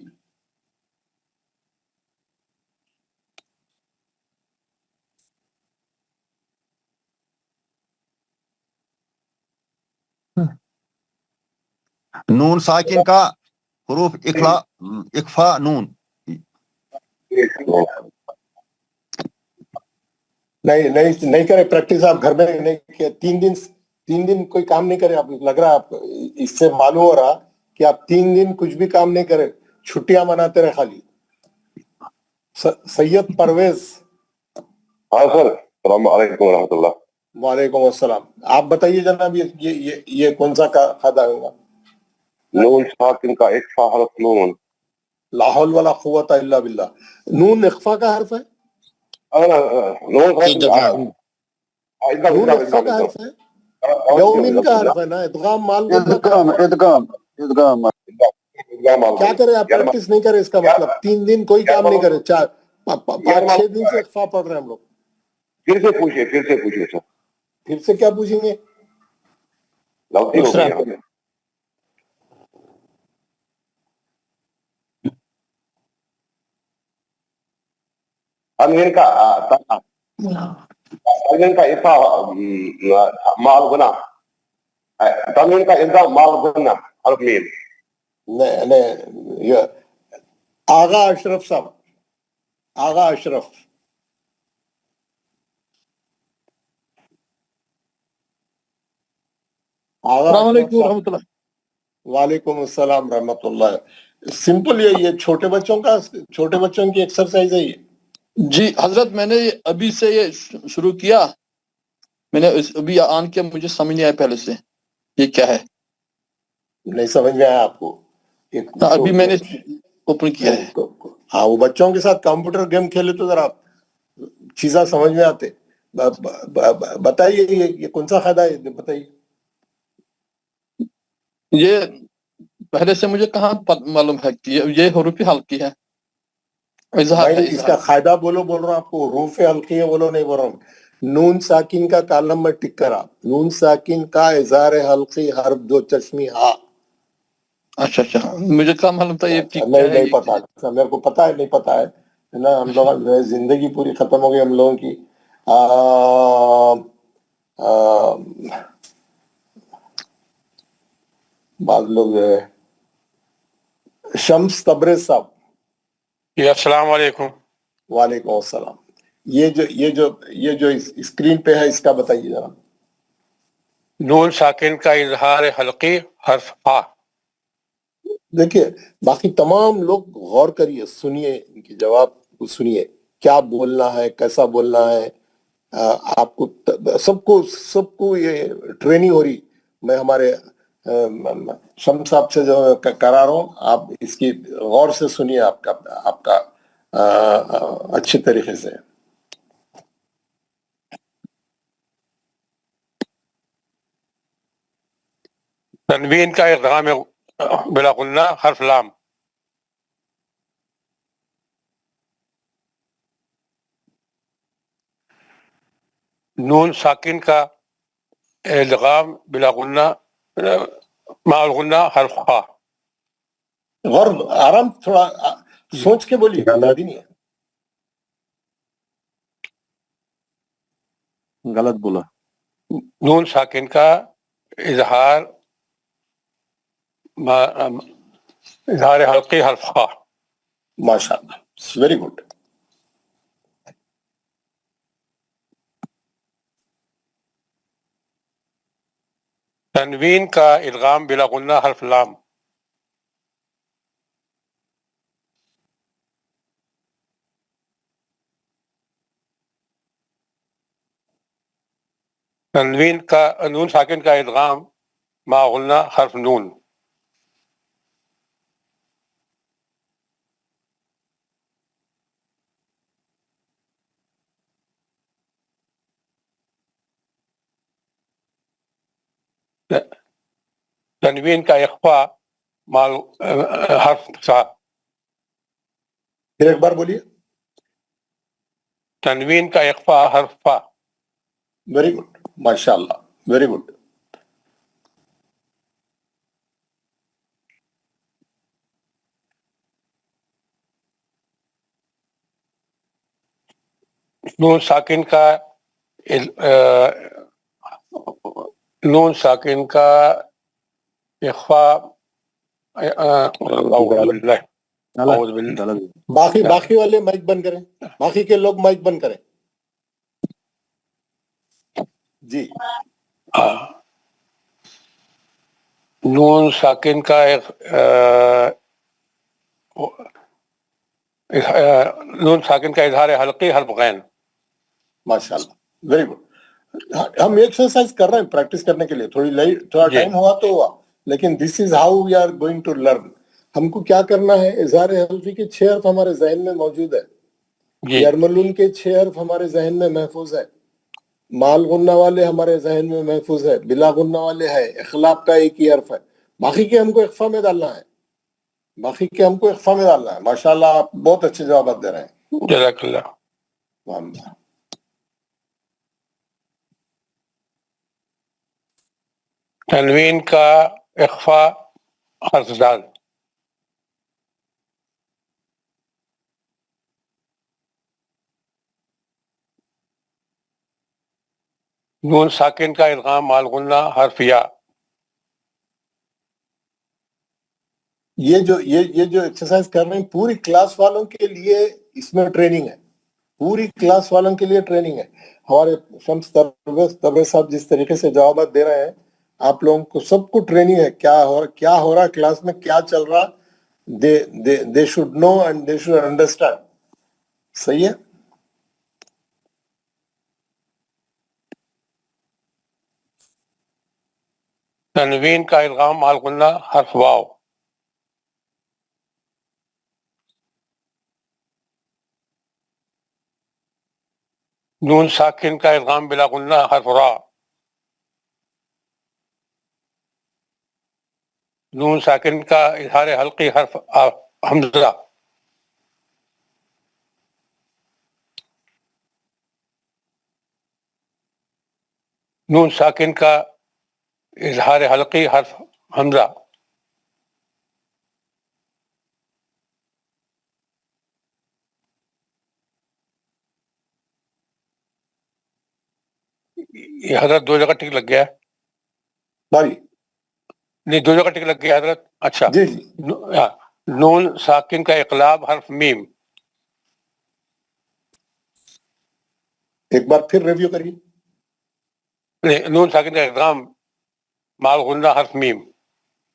نون ساکن کا حروف اخفا نون. نہیں کرے پریکٹس آپ گھر میں نہیں کیا. 3 دن کوئی کام نہیں کرے. آپ لگ رہا آپ اس سے معلوم ہو رہا کہ آپ 3 دن کچھ بھی کام نہیں کرے، چھٹیاں مناتے رہے خالی. سید پرویز. ہاں سر، السلام علیکم ورحمۃ اللہ. وعلیکم السلام. آپ بتائیے جناب یہ کون سا قاعدہ ہوگا؟ نون ساکن کا اخفا حرف نون. لا حول ولا قوت الا باللہ. نون اخفا کا حرف ہے. نون ساکن نون اخفا کا حرف ہے. یومن کا حرف ہے نا. ادغام مال ادغام کیا کرے آپ پریکٹس نہیں کرے. اس کا مطلب 3 دن کوئی کام نہیں کرے، 5-6 دن سے اخفا پڑھ رہے ہیں ہم لوگ. پھر سے پوچھیے سر. پھر سے کیا پوچھیں گے؟ غلطی ہو گئی ہمیں. تنوین کا اخفا مال گنا. تنوین کا الزام مال گنا حرف میم. نہیں آغا اشرف صاحب. آغا اشرف. السلام علیکم ورحمۃ اللہ. وعلیکم السلام رحمۃ اللہ. سمپل یہ چھوٹے بچوں کی ایکسرسائز ہے یہ. جی حضرت، میں نے ابھی سے یہ شروع کیا. میں نے ابھی آن کیا، مجھے سمجھ نہیں آیا پہلے سے یہ کیا ہے. نہیں سمجھ میں آیا آپ کو؟ ابھی میں نے اوپن کیا ہے. ہاں، وہ بچوں کے ساتھ کمپیوٹر گیم کھیلے تو ذرا چیزیں سمجھ میں آتے. بتائیے یہ کون سا قاعدہ ہے، بتائیے. یہ پہلے سے مجھے کہاں معلوم ہے کہ یہ حروف حلقی ہے. اظہار ہے. اس کا قاعدہ بول رہا ہوں آپ کو. حروف حلقی ہے بولو، نہیں بول رہا ہوں. نون ساکن کا کالم میں ٹک کرا. نون ساکن کا اظہار حلقی حرف دو چشمی ہا. اچھا مجھے کہاں معلوم تھا یہ نہیں پتا. میرے کو پتا ہے، نہیں پتا ہے نا. ہم لوگ زندگی پوری ختم ہو گئی ہم لوگوں کی. بعض لوگ شمس تبریز صاحب. السلام علیکم. وعلیکم السلام. یہ جو اسکرین پہ ہے اس کا بتائیے ذرا. نون ساکن کا اظہار حلقی حرف آ. دیکھیے باقی تمام لوگ غور کریے، سنیے ان کی جواب کو، سنیے کیا بولنا ہے، کیسا بولنا ہے. آپ کو سب کو یہ ٹریننگ ہو رہی. میں ہمارے شمس صاحب سے جو کرا رہا ہوں، آپ اس کی غور سے سنیے، آپ کا اچھے طریقے سے. تنوین کا ادغام بلا غنہ حرف لام. نون ساکن کا ادغام بلا غنہ مع الغنہ حرف خا. غور آرام، تھوڑا سوچ کے بولیے، جلدی نہیں ہے. غلط بولا. نون ساکن کا اظہار اظہار حلقی حرف خا. ماشاء اللہ، ویری گڈ. تنوین کا ادغام بلا غنہ حرف لام. تنوین کا نون ساکن کا ادغام مع غنہ حرف نون. تنوین کا اخفا مع حرف سا. پھر ایک بار بولیے. تنوین کا اخفا حرف فا. ویری گڈ، ماشاء اللہ، ویری گڈ. نون ساکن کا نون ساکن کا اخفا اعوذ باللہ. باقی والے مائک بند کریں، باقی کے لوگ مائک بند کریں. جی. نون ساکن کا نون ساکن کا اظہار حلقی حرف غین. ماشاء اللہ، ویری گڈ. ہم ایکسرسائز کر رہے ہیں پریکٹس کرنے کے لیے، تھوڑا ٹائم ہوا تو ہوا، لیکن this is how we are going to learn. ہم کو کیا کرنا ہے، اظہار حلقی کے 6 حرف ہمارے ذہن میں موجود ہے. یرملون کے 6 حرف ہمارے ذہن میں محفوظ ہے. مال غنہ والے ہمارے ذہن میں محفوظ ہے. بلا غنہ والے ہے. اخلاق کا ایک ہی حرف ہے. باقی کے ہم کو اخفا میں ڈالنا ہے. ماشاء اللہ، آپ بہت اچھے جوابات دے رہے ہیں. جزاک اللہ. تنوین کا اخفا حرف دال. نون ساکن کا ادغام مع الغنہ حرف یا. یہ جو ایکسرسائز کر رہے ہیں پوری کلاس والوں کے لیے، اس میں ٹریننگ ہے. پوری کلاس والوں کے لیے ٹریننگ ہے. ہمارے شمس تبریز صاحب جس طریقے سے جوابات دے رہے ہیں، آپ لوگوں کو سب کو ٹریننگ ہے. کیا ہو رہا کلاس میں، کیا چل رہا، they should know and they should understand. صحیح ہے. تنوین کا ادغام مع الغنہ حرف واو. نون ساکن کا ادغام بلا غنہ حرف را. نون ساکن کا اظہار حلقی حرف حمزہ. نون ساکن کا اظہار حلقی حرف حمزہ. یہ حضرت 2 جگہ ٹک لگ گیا ہے. بھائی نہیں، 2 جگہ ٹک لگ گیا حضرت. اچھا، جی. نون ساکن کا اقلاب حرف میم. ایک بار پھر ریویو کریے. نون ساکن کا ادغام مع الغنة حرف ميم.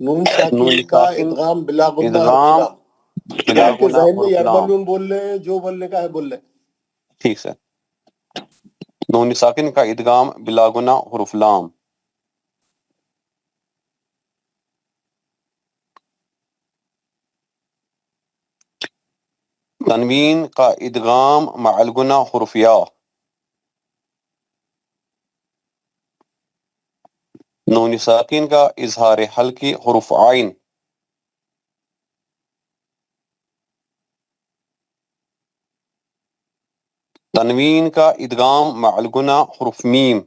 نون ساکن نون کا ساکن ادغام بلا غنہ حرف ادغام لام. بلا آپ کے غنہ ذہن میں حرف لام. یرملون بول لیں، جو بولنے کا ہے بول لیں. ٹھیک سر. نون ساکن کا ادغام بلا غنہ حرف لام. تنوین کا ادغام مع الغنہ حرف یا. نون ساکن کا اظہار حلقی حرف عین. تنوین کا ادغام مع الغنہ حرف میم.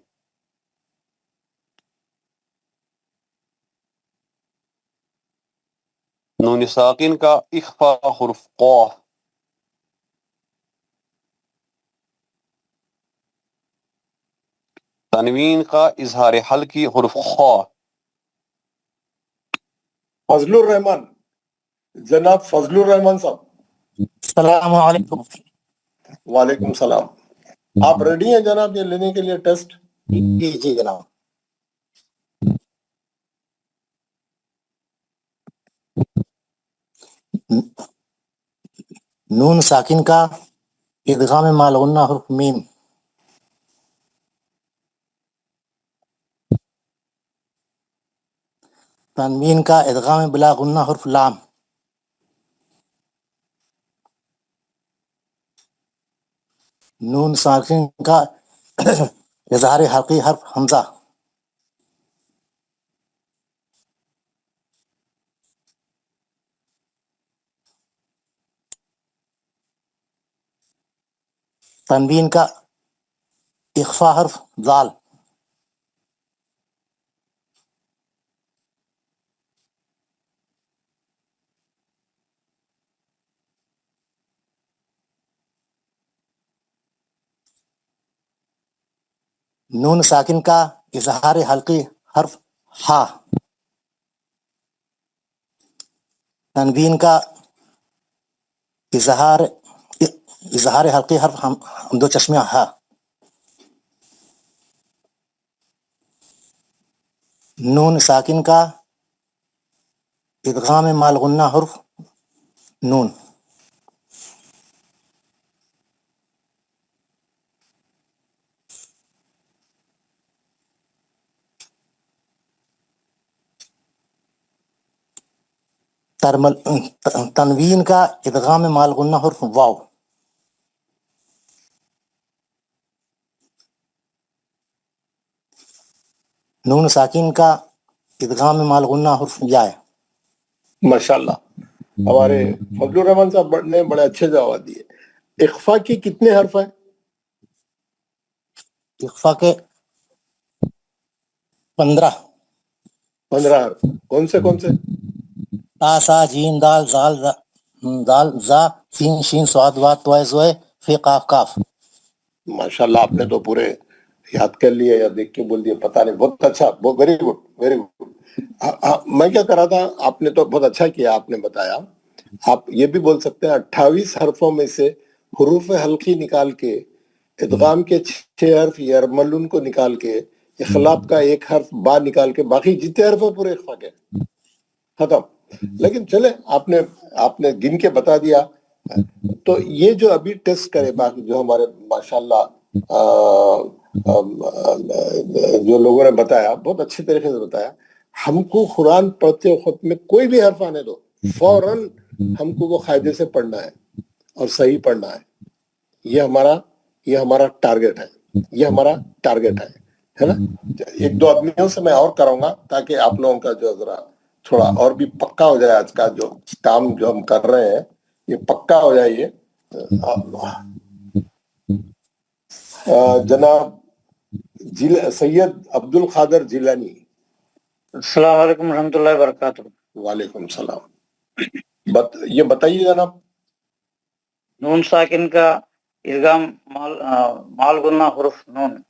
نون ساکن کا اخفاء حرف قاف. تنوین کا اظہار حلقی حرف خا. فضل الرحمان، جناب فضل الرحمان صاحب. السلام علیکم. وعلیکم السلام. آپ ریڈی ہیں جناب یہ لینے کے لیے ٹیسٹ؟ جی جی جناب. نون ساکن کا ادغام مع الغنہ حرف میم. تنوین کا ادغام بلا غنہ حرف لام. نون ساکن کا اظہار حلقی حرف حمزہ. تنوین کا اخفاء حرف ذال. نون ساکن کا اظہار حلقی حرف ہا. تنوین کا اظہار حلقی حرف دو چشمہ ہا. نون ساکن کا ادغام مع الغنہ حرف نون. تنوین کا ادغام مع الغنہ حرف واو. نون ساکن کا ادغام مع الغنہ حرف یا. ماشاءاللہ، ہمارے فضل الرحمان صاحب نے بڑے اچھے جواب دیے. اخفا کی کتنے حرف ہیں؟ اخفا کے 15. 15 حرف. کون سے کون سے؟ تا سا جیم دال دال زا سین شین صاد وا توئے زوئے فی قاف کاف. ماشاءاللہ، آپ نے تو پورے یاد کر لیے یا دیکھ کے بول دیے، پتہ نہیں. بہت اچھا، ویری گڈ ویری گڈ. میں کیا کر رہا تھا، آپ نے تو بہت اچھا کیا، آپ نے بتایا. آپ یہ بھی بول سکتے ہیں 28 حرفوں میں سے حروف حلقی نکال کے، ادغام کے 6 حرف یرملون کو نکال کے، اخلاق کا 1 حرف با نکال کے، باقی جتنے حرف ہیں پورے اخفا کے ختم. لیکن چلے، آپ نے گن کے بتا دیا. تو یہ جو ابھی ٹیسٹ کرے، باقی جو ہمارے ماشاءاللہ جو لوگوں نے بتایا، بہت اچھے طریقے سے بتایا. ہم کو قرآن پڑھتے وقت میں کوئی بھی حرف آنے دو، فوراً ہم کو وہ قاعدے سے پڑھنا ہے اور صحیح پڑھنا ہے. یہ ہمارا ٹارگٹ ہے، یہ ہمارا ٹارگٹ ہے نا. 1-2 آدمیوں سے میں اور کراؤں گا تاکہ آپ لوگوں کا جو ذرا تھوڑا اور بھی پکا ہو جائے. آج کا جو کام جو ہم کر رہے ہیں یہ پکا ہو جائے. یہ جناب سید عبد القادر جیلانی. السلام علیکم ورحمۃ اللہ وبرکاتہ. وعلیکم السلام. یہ بتائیے جناب. نون ساکن کا ادغام مع الغنہ حرف نون.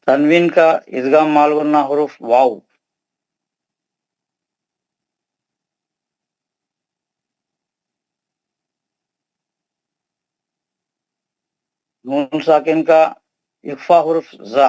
تنوین کا ادغام مع الغنہ حرف واو. نون ساکن کا اخفاء حرف زا.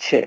6।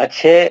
6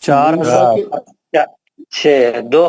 4 6 2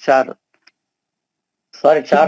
4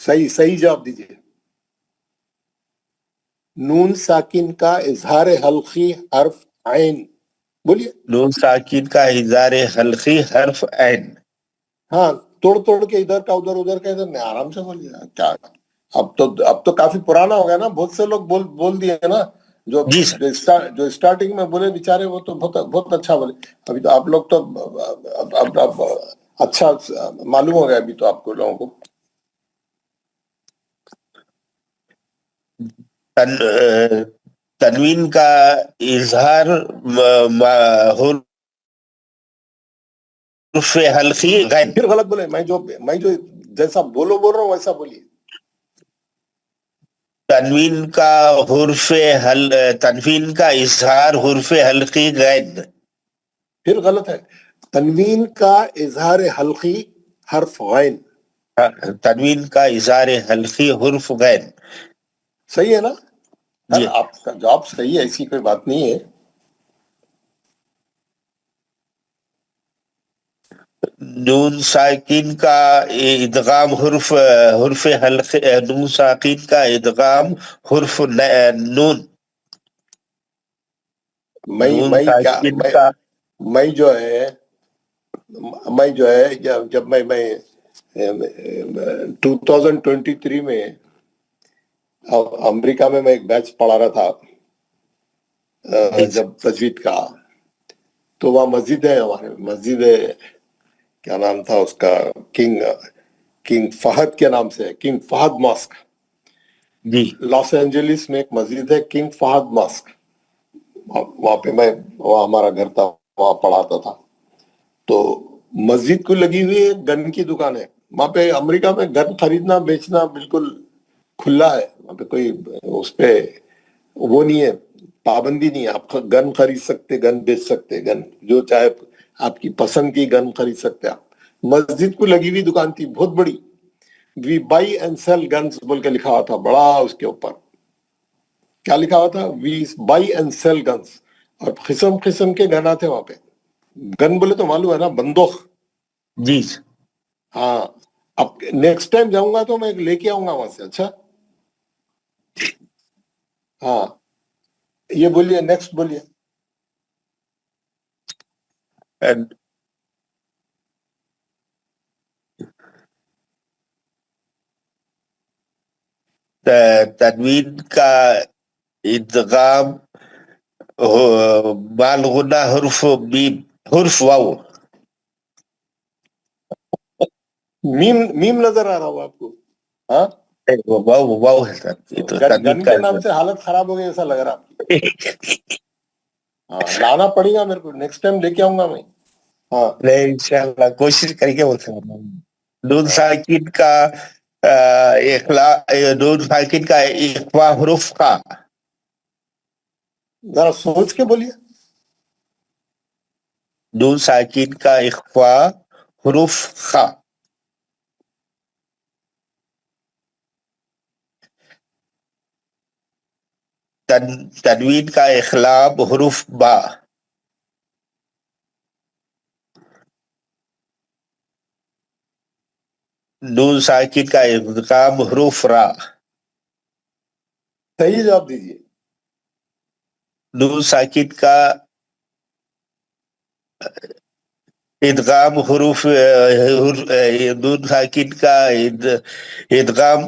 صحیح جواب دیجیے. نون ساکن کا اظہار حلقی حرف عین. بولیے. نون ساکن کا اظہار حلقی حرف عین. ہاں توڑ کے ادھر کا ادھر کا ادھر نہیں, آرام سے بولیے. کیا اب تو کافی پرانا ہو گیا نا, بہت سے لوگ بول دیے نا, جو اسٹارٹنگ میں بولے بیچارے وہ تو بہت اچھا بولے. ابھی تو آپ لوگ تو اب اچھا معلوم ہو گیا ابھی تو آپ کو لوگوں کو. تنوین کا اظہار حرف حلقی غین. پھر غلط بولے, میں جو جیسا بول رہا ہوں ویسا بولیے. تنوین کا اظہار حرف حلقی غین. پھر غلط ہے. تنوین کا اظہار حلقی حرف غین. تنوین کا اظہار حلقی حرف غین. صحیح ہے نا؟ آپ کا جواب صحیح ہے, ایسی کوئی بات نہیں ہے. نون ساکن کا ادغام حرف حلقی. نون ساکن کا ادغام حرف نون. میں جو ہے جب میں 2023 میں امریکہ میں ایک بیچ پڑھا رہا تھا جب تجوید کا, تو وہاں مسجد ہے, ہمارے مسجد ہے, کیا نام تھا اس کا, کنگ فہد کے نام سے, کنگ فہد ماسک. جی. لاس اینجلس میں ایک مسجد ہے کنگ فہد ماسک. وہاں پہ وہاں ہمارا گھر تھا, وہاں پڑھاتا تھا. تو مسجد کو لگی ہوئی گن کی دکان ہے. وہاں پہ امریکہ میں گن خریدنا بیچنا بالکل کھلا ہے. وہاں پہ کوئی اس پہ وہ نہیں ہے, پابندی نہیں ہے. آپ گن خرید سکتے, گن بیچ سکتے, گن جو چاہے آپ کی پسند کی گن خرید سکتے آپ. مسجد کو لگی ہوئی دکان تھی بہت بڑی. وی بائی اینڈ سیل گنز بول کے لکھا ہوا تھا بڑا اس کے اوپر. کیا لکھا ہوا تھا؟ وی بائی اینڈ سیل گنز. اور قسم قسم کے گن آتے وہاں پہ. گن بولے تو معلوم ہے نا, بندوق. جی ہاں. اب نیکسٹ ٹائم جاؤں گا تو میں لے کے آؤں گا وہاں سے. اچھا ہاں, یہ بولیے, نیکسٹ بولیے. تنوین کا ادغام بال غنہ حرف میم حرف واو. میم نظر آ رہا ہو آپ کو؟ ہاں واو ہے سر. گن کے نام سے حالت خراب ہو گئی ایسا لگ رہا آپ کی. ہاں لانا پڑے گا میرے کو, نیکسٹ ٹائم لے کے آؤں گا میں. ہاں نہیں انشاءاللہ کوشش کریں گے. نون ساکن کا نون ساکن کا اخفا حرف کا. ذرا سوچ کے بولیے. نون ساکن کا اخفا حرف خا. تنوین کا اخلاب حرف با. نون ساکن کا ادغام حرف را. صحیح جواب دیجیے. نون ساکن کا ادغام حروف نون ساکن کا ادغام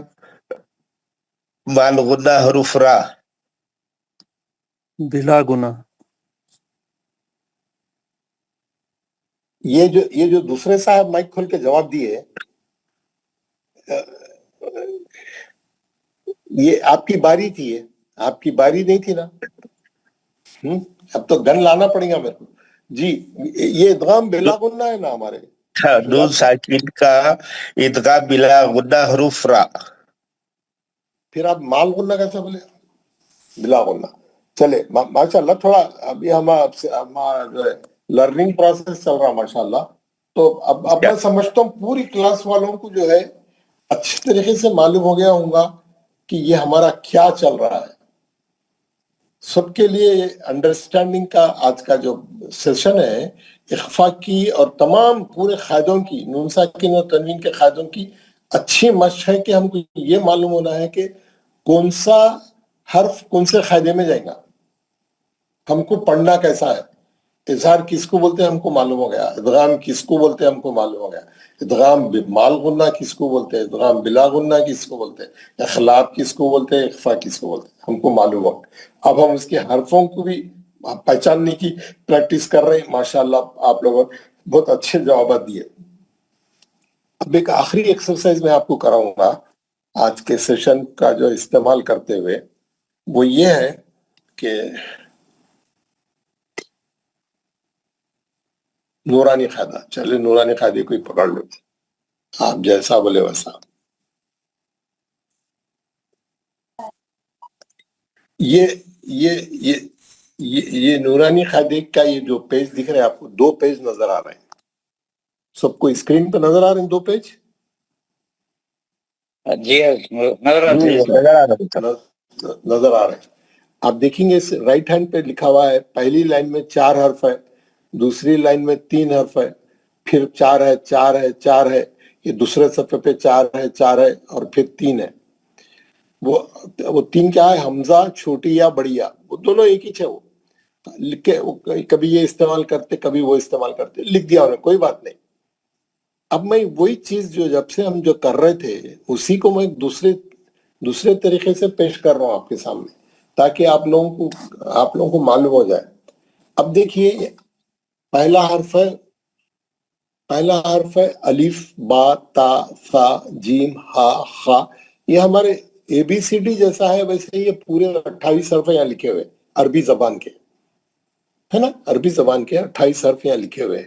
مال غنہ حروف را. بلا گناہ. یہ جو دوسرے صاحب مائک کھول کے جواب دیے, یہ آپ کی باری تھی, آپ کی باری نہیں تھی نا. اب تو گن لانا پڑے گا میرے کو. جی یہ ادغام بلا غنہ ہے نا ہمارے. نون ساکن کا ادغام بلا غنہ حروف را. پھر آپ مال غنہ کیسے بولے؟ بلا غنہ. چلے ماشاءاللہ, تھوڑا ابھی ہمارا جو ہے لرننگ پروسیس چل رہا ماشاء اللہ. تو اب میں سمجھتا ہوں پوری کلاس والوں کو جو ہے اچھے طریقے سے معلوم ہو گیا ہوگا کہ یہ ہمارا کیا چل رہا ہے. سب کے لیے انڈرسٹینڈنگ کا آج کا جو سیشن ہے اخفا کی اور تمام پورے قاعدوں کی, نون ساکن اور تنوین کے قاعدوں کی اچھی مشق ہے کہ ہم کو یہ معلوم ہونا ہے کہ کون سا حرف کون سے قاعدے میں جائے گا، ہم کو پڑھنا کیسا ہے، اظہار کس کو بولتے ہیں ہم کو معلوم ہو گیا، ادغام کس کو بولتے ہیں ہم کو معلوم ہو گیا، ادغام مال غنہ کس کو بولتے ہیں، ادغام بلا غنہ کس کو بولتے ہیں، اخلاق کس کو بولتے ہیں، اخفا کس کو بولتے ہیں، ہم کو معلوم ہو گیا۔ اب ہم اس کے حرفوں کو بھی پہچاننے کی پریکٹس کر رہے ہیں۔ ماشاءاللہ آپ لوگوں نے بہت اچھے جوابات دیے۔ اب ایک آخری ایکسرسائز میں آپ کو کراؤں گا آج کے سیشن کا جو استعمال کرتے ہوئے، وہ یہ ہے کہ نورانی قاعدہ، چلے نورانی قاعدے کو ہی پکڑ لو، آپ جیسا بولے ویسا۔ یہ نورانی قاعدے کا یہ جو پیج دکھ رہے ہیں آپ کو، 2 پیج نظر آ رہے ہیں، سب کو اسکرین پہ نظر آ رہے ہیں 2 پیج؟ جی نظر آ رہے ہیں۔ آپ دیکھیں گے رائٹ ہینڈ پہ لکھا ہوا ہے، پہلی لائن میں 4 حرف ہے، دوسری لائن میں 3 حرف ہے، پھر 4 ہے، 4 ہے، 4 ہے، یہ دوسرے صفحے پہ 4 ہے، 4 ہے، اور پھر 3 ہے۔ وہ 3 کیا ہے؟ حمزہ، چھوٹی یا بڑی یا، وہ دونوں ایک ہی ہے۔ وہ لکھ کے کبھی یہ استعمال کرتے، کبھی وہ استعمال کرتے، لکھ دیا انہوں نے، کوئی بات نہیں۔ اب میں وہی چیز جو جب سے ہم جو کر رہے تھے اسی کو میں دوسرے طریقے سے پیش کر رہا ہوں آپ کے سامنے، تاکہ آپ لوگوں کو معلوم ہو جائے۔ اب دیکھیے پہلا حرف ہے الف، با، تا، ثا، جیم، ہا، خا۔ یہ ہمارے اے بی سی ڈی جیسا ہے، ویسے یہ پورے 28 حرف یہاں لکھے ہوئے عربی زبان کے، ہے نا؟ عربی زبان کے 28 حرف یہاں لکھے ہوئے۔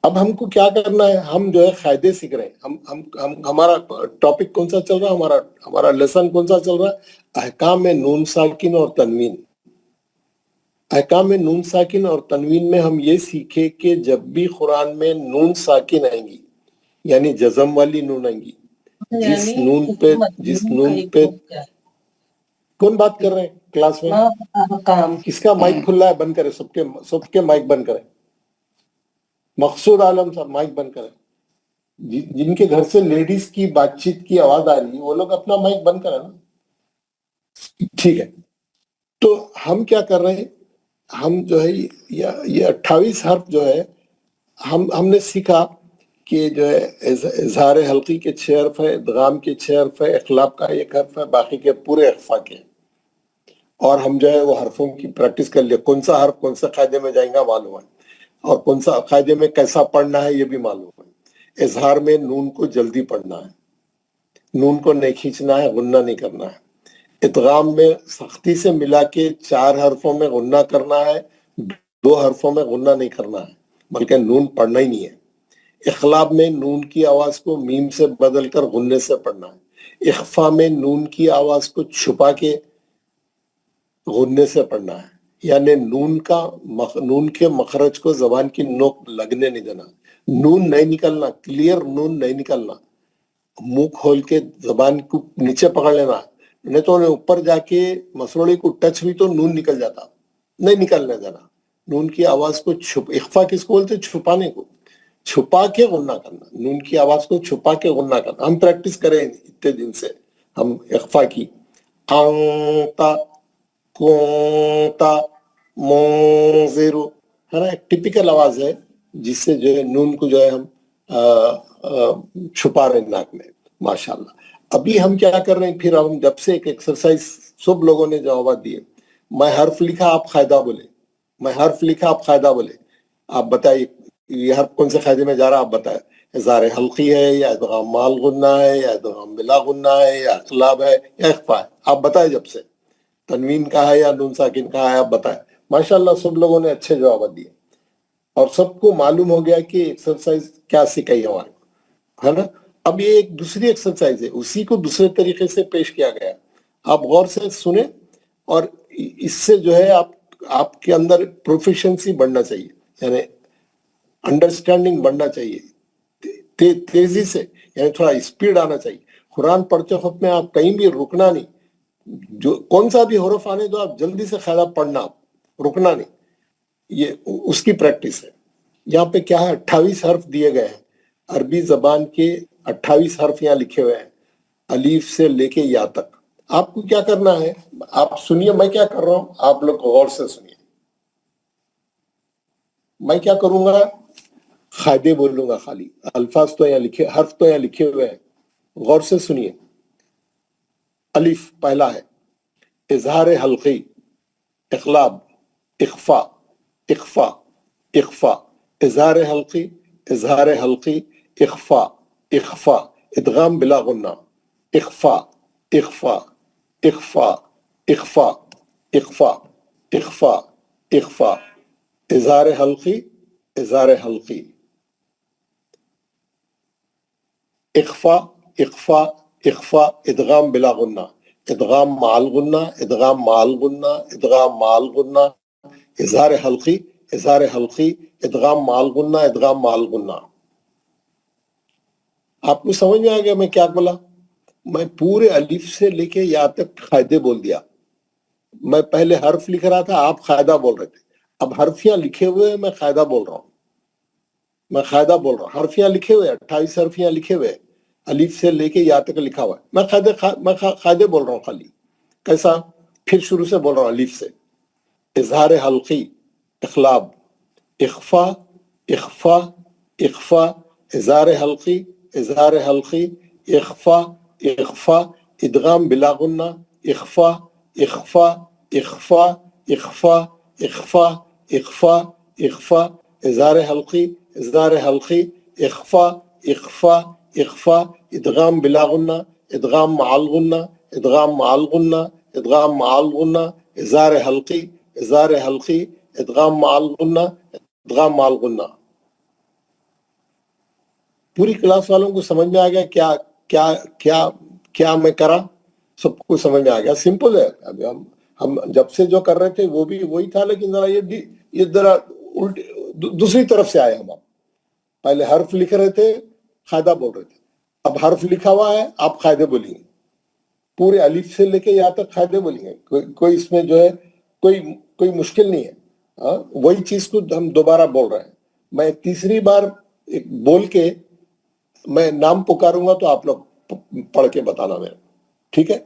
اب ہم کو کیا کرنا ہے؟ ہم جو ہے قاعدے سیکھ رہے ہیں۔ ہمارا ٹاپک کون سا چل رہا ہے؟ ہمارا لیسن کون سا چل رہا ہے؟ احکام میں نون ساکن اور تنوین۔ احکام میں نون ساکن اور تنوین میں ہم یہ سیکھے کہ جب بھی قرآن میں نون ساکن آئیں گی، یعنی جزم والی نون آئیں گی، جس نون پہ کون بات کر رہے ہیں کلاس میں؟ کس کا مائک کھلا ہے؟ بند کرے، سب کے مائک بند کرے۔ مقصود عالم صاحب مائک بند کریں۔ جن کے گھر سے لیڈیز کی بات چیت کی آواز آ رہی ہے وہ لوگ اپنا مائک بند کریں نا، ٹھیک ہے؟ تو ہم کیا کر رہے ہیں؟ ہم جو ہے یہ 28 حرف جو ہے ہم نے سیکھا کہ جو ہے اظہار حلقی کے 6 حرف ہے، ادغام کے 6 حرف ہے، اخلاق کا 1 حرف ہے، باقی کے پورے اخفا کے۔ اور ہم جو ہے وہ حرفوں کی پریکٹس کر لیا، کون سا حرف کون سے قاعدے میں جائیں گا معلوم ہے، اور کون سا قاعدے میں کیسا پڑھنا ہے یہ بھی معلوم ہے۔ اظہار میں نون کو جلدی پڑھنا ہے، نون کو نہیں کھینچنا ہے، غنہ نہیں کرنا ہے۔ ادغام میں سختی سے ملا کے 4 حرفوں میں غنہ کرنا ہے، 2 حرفوں میں غنہ نہیں کرنا ہے، بلکہ نون پڑھنا ہی نہیں ہے۔ اخلاق میں نون کی آواز کو میم سے بدل کر غنے سے پڑھنا ہے۔ اخفا میں نون کی آواز کو چھپا کے غنے سے پڑھنا ہے، یعنی نون کے مخرج کو زبان کی نوک لگنے نہیں دینا، نون نہیں نکلنا، کلیئر نون نہیں نکلنا، منہ کھول کے زبان کو نیچے پکڑ لینا، نہیں تو اوپر جا کے مسروڑی کو ٹچ ہوئی تو نون نکل جاتا، نہیں نکلنے دینا۔ نون کی آواز کو اخفا کس کو بولتے؟ چھپانے کو، چھپا کے غنہ کرنا، نون کی آواز کو چھپا کے غنہ کرنا۔ ہم پریکٹس کریں اتنے دن سے ہم اخفا کی، انتا، کونتا، منذرو، ہے نا؟ ایک ٹپیکل آواز ہے جس سے جو ہے نون کو جو ہے ہم چھپا رہے ناک میں، ماشاءاللہ۔ ابھی ہم کیا کر رہے ہیں؟ پھر ہم جب سے ایک ایکسرسائز سب لوگوں نے جوابات دیے، میں حرف لکھا آپ قاعدہ بولے، میں حرف لکھا آپ قاعدہ بولے، آپ بتائیے یہ حرف کون سے قاعدے میں جا رہا، آپ بتائیں، اظہار حلقی ہے یا ادغام مال غنہ ہے یا ادغام بلا غنہ ہے یا اقلاب ہے یا اخفا ہے، آپ بتائیں، جب سے تنوین کا ہے یا نون ساکن کا ہے آپ بتائیں۔ ماشاءاللہ سب لوگوں نے اچھے جوابات دیے اور سب کو معلوم ہو گیا کہ ایکسرسائز کیا سکھائی ہمارے کو، ہے نا؟ اب یہ ایک دوسری ایکسرسائز ہے، اسی کو دوسرے طریقے سے پیش کیا گیا، آپ غور سے سنیں، اور اس سے جو ہے آپ کے اندر پروفیشنسی بڑھنا چاہیے، یعنی انڈرسٹینڈنگ بڑھنا چاہیے، تیزی سے، یعنی تھوڑا اسپیڈ آنا چاہیے۔ قرآن پڑھتے وقت میں آپ کہیں بھی رکنا نہیں، جو کون سا بھی حرف آنے دو آپ جلدی سے قاعدہ پڑھنا، آپ رکنا نہیں، یہ اس کی پریکٹس ہے۔ یہاں پہ کیا ہے؟ 28 حرف دیے گئے ہیں، عربی زبان کے 28 حرف یہاں لکھے ہوئے ہیں الف سے لے کے یا تک. آپ کو کیا کرنا ہے، آپ سنیے میں کیا کر رہا ہوں، آپ لوگ غور سے سنیے. میں کیا کروں گا، قاعدے بولوں گا خالی، الفاظ تو یہاں لکھے، حرف تو یہاں لکھے ہوئے ہیں. غور سے سنیے. الف پہلا ہے اظہار حلقی، اقلاب، اخفا، اخفا، اخفا. اظہار حلقی، اظہار حلقی، اخفا، اخفا. ادغام بلا غنہ، اخفا، اخفا، اخفا، اخفا، اخفا، اخفا، اخفا. اظہار حلقی، اظہار حلقی، اخفا، اخفا، اخفا. ادغام بلا غنہ، ادغام مع الغنہ، ادغام مع الغنہ، ادغام مع الغنہ. اظہار حلقی، اظہار حلقی، ادغام مع الغنہ، ادغام مع الغنہ. آپ کو سمجھ میں آ گیا میں کیا بولا؟ میں پورے الف سے لے کے یا تک قاعدے بول دیا. میں پہلے حرف لکھ رہا تھا، آپ قاعدہ بول رہے تھے. اب حرفیاں لکھے ہوئے میں قاعدہ بول رہا ہوں، میں قاعدہ بول رہا ہوں. حرفیاں لکھے ہوئے 28 حرفیاں لکھے ہوئے الف سے لے کے یا تک لکھا ہوا ہے. میں قاعدے بول رہا ہوں خالی. کیسا؟ پھر شروع سے بول رہا ہوں الف سے. اظہار حلقی، اخلاب، اخفا، اخفا، اخفا. اظہار حلقی، اظہار حلقی، اخفا، اخفا. ادغام بلا غنہ، اخفا، اخفا، اخفا، اخفا، اخفا، اخفا، اخفا. اظہار حلقی، اظہار حلقی، اخفا، اخفا، اخفا. ادغام بلا غنہ، ادغام مع الغنہ، ادغام مع الغنہ، ادغام مع الغنہ. اظہار حلقی، اظہار حلقی، ادغام مع الغنہ، ادغام مع الغنہ. پوری کلاس والوں کو سمجھ میں آ گیا کیا کیا کیا کیا میں کرا؟ سب کو سمجھ میں آ گیا. سمپل ہے. ابھی ہم جب سے جو کر رہے تھے وہ بھی وہی تھا، لیکن ذرا یہ ذرا دوسری طرف سے آئے. ہم پہلے حرف لکھ رہے تھے، قاعدہ بول رہے تھے. اب حرف لکھا ہوا ہے، آپ قاعدے بولیں گے. پورے الف سے لے کے یہاں تک قاعدے بولیں گے. کوئی اس میں جو ہے کوئی مشکل نہیں ہے. وہی چیز کو ہم دوبارہ بول رہے ہیں. میں تیسری بار بول کے میں نام پکاروں گا تو آپ لوگ پڑھ کے بتانا میرے. ٹھیک ہے؟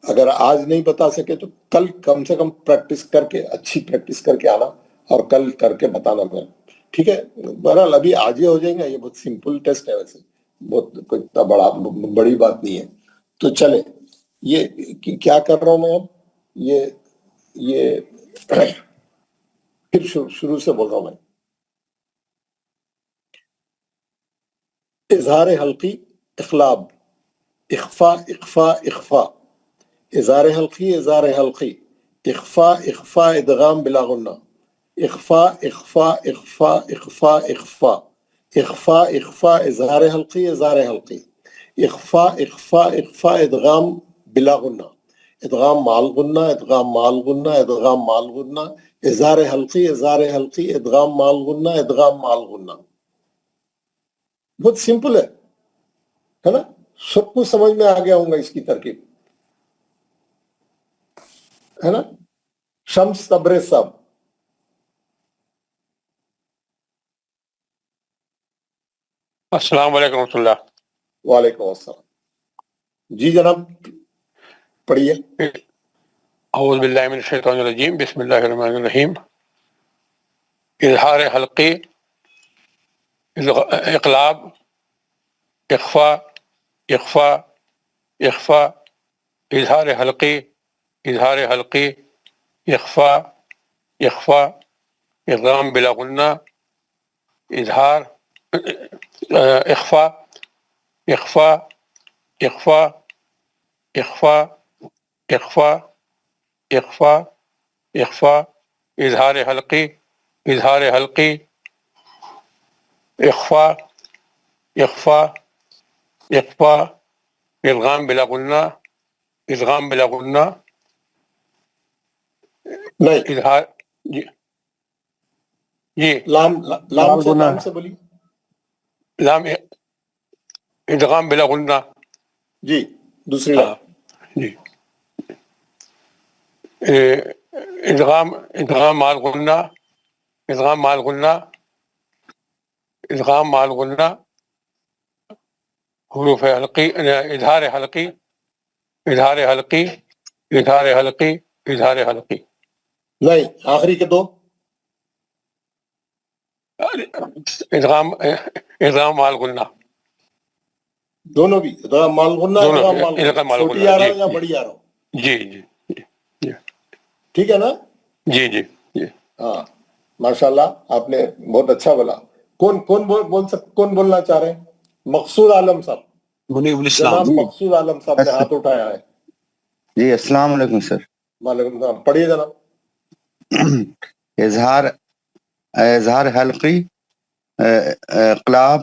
اگر آج نہیں بتا سکے تو کل کم سے کم پریکٹس کر کے، اچھی پریکٹس کر کے آنا اور کل کر کے بتانا میرے. ٹھیک ہے؟ بہرحال ابھی آج ہی ہو جائیں گا. یہ بہت سمپل ٹیسٹ ہے، ویسے بہت کوئی اتنا بڑی بات نہیں ہے. تو چلے، یہ کیا کر رہا ہوں میں اب، یہ پھر شروع سے بول رہا ہوں میں. اظہار حلقی، اخلاب، اخفا، اخفا، اخفا. اظہار حلقی، اظہار حلقی، اخفا، اخفا. ادغام بلا غنہ، اخفا، اخفا، اخفا، اخفا، اخفا، اخفا، اخفا. اظہار حلقی، اظہار حلقی، اخفا، اخفا، اخفا. ادغام بلا غنہ، ادغام مع الغنہ، ادغام مع الغنہ، ادغام مع الغنہ. اظہار حلقی، اظہار حلقی، ادغام مع الغنہ، ادغام مع الغنہ. بہت سمپل ہے نا؟ سب کو سمجھ میں آ گیا ہوں گا اس کی ترکیب، ہے نا؟ شمس تبرے سب. السلام علیکم ورحمۃ اللہ. وعلیکم السلام. جی جناب پڑھیے. اعوذ باللہ من الشیطان الرجیم، بسم اللہ الرحمن الرحیم. اظہار حلقی، اقلاب، اخفا، اخفا، اخفا. اظہار حلقی، اظہار حلقی، اخفا، اخفا. ادغام بلا غنہ، اظہار، اخفا، اخفا، اخفا، اخفا، اخفا، اخفا، اخفا. اظہار حلقی، اظہار حلقی، اخفا، اخفا، اخفا. ادغام بلا غنہ، ادغام بلا غنہ. نہیں، اظہار، جی لام سے بولی. لام ادغام بلا غنہ. جی دوسری لام. جی ادغام مع الغنہ، ادغام مع الغنہ، ادغام مع الغنہ. حروف حلقی، اظہار حلقی، اظہار حلقی، اظہار حلقی، اظہار حلقی. نہیں، آخری کے دو ادغام، ادغام مال غنہ، دونوں بھی، ادغام مال غنہ، دونوں ادغام مال غنہ، ادغام مال چھوٹی غنہ. آ رہا جی ہو یا بڑی آ رہا ہو، جی جی ٹھیک ہے نا؟ جی جی جی. ہاں ماشاءاللہ، آپ نے بہت اچھا بولا. کون بولنا چاہ رہے ہیں؟ مقصود عالم صاحب، منیب الاسلام. جناب مقصود عالم صاحب نے ہاتھ اٹھایا ہے. جی السلام علیکم سر. وعلیکم السلام، پڑھیے جناب. اظہار، اظہار حلقی، اقلاب،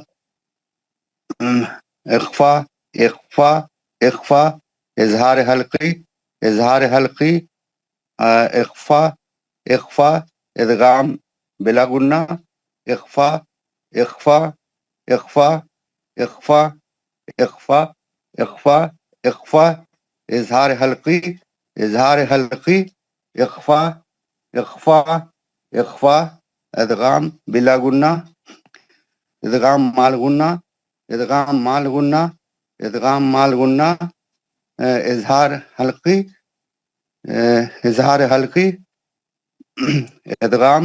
اخفا، اخفا، اخفا، اظہار حلقی، اظہار حلقی، اخفا، اخفا، ادغام بلا گنہ، اخفا، اخفا، اخفا، اخفا، اخفا، اخفا، اخفا، اظہار حلقی، اظہار حلقی، اخفا، اخفا، اخفا، ادغام بلا گنہ، ادغام مال گنہ، ادغام مال گنہ، ادغام مال گنہ، اظہار حلقی، اظہار حلقی، ادغام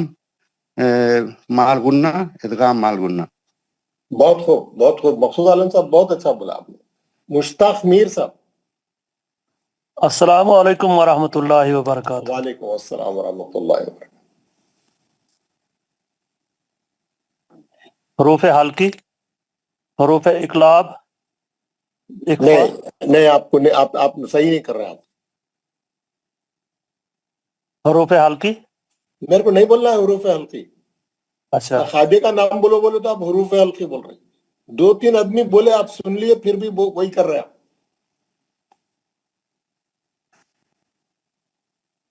مال گنہ، ادغام مال گنہ. بہت خوب، بہت خوب. مقصود عالم صاحب بہت اچھا بولا آپ نے. مشتاق میر صاحب. السلام علیکم ورحمۃ اللہ وبرکاتہ. وعلیکم السلام ورحمۃ اللہ وبرکاتہ. حروف حلقی، حروف اقلاب، اقفا. نہیں آپ صحیح نہیں کر رہے. آپ حروف حلقی. میرے کو نہیں بولنا ہے حروف حلقی. اچھا، قاعدے کا نام بولو تو آپ حروف حلقی بول رہے ہیں. 2-3 آدمی بولے، آپ سن لیے، پھر بھی وہی کر رہے ہیں. آپ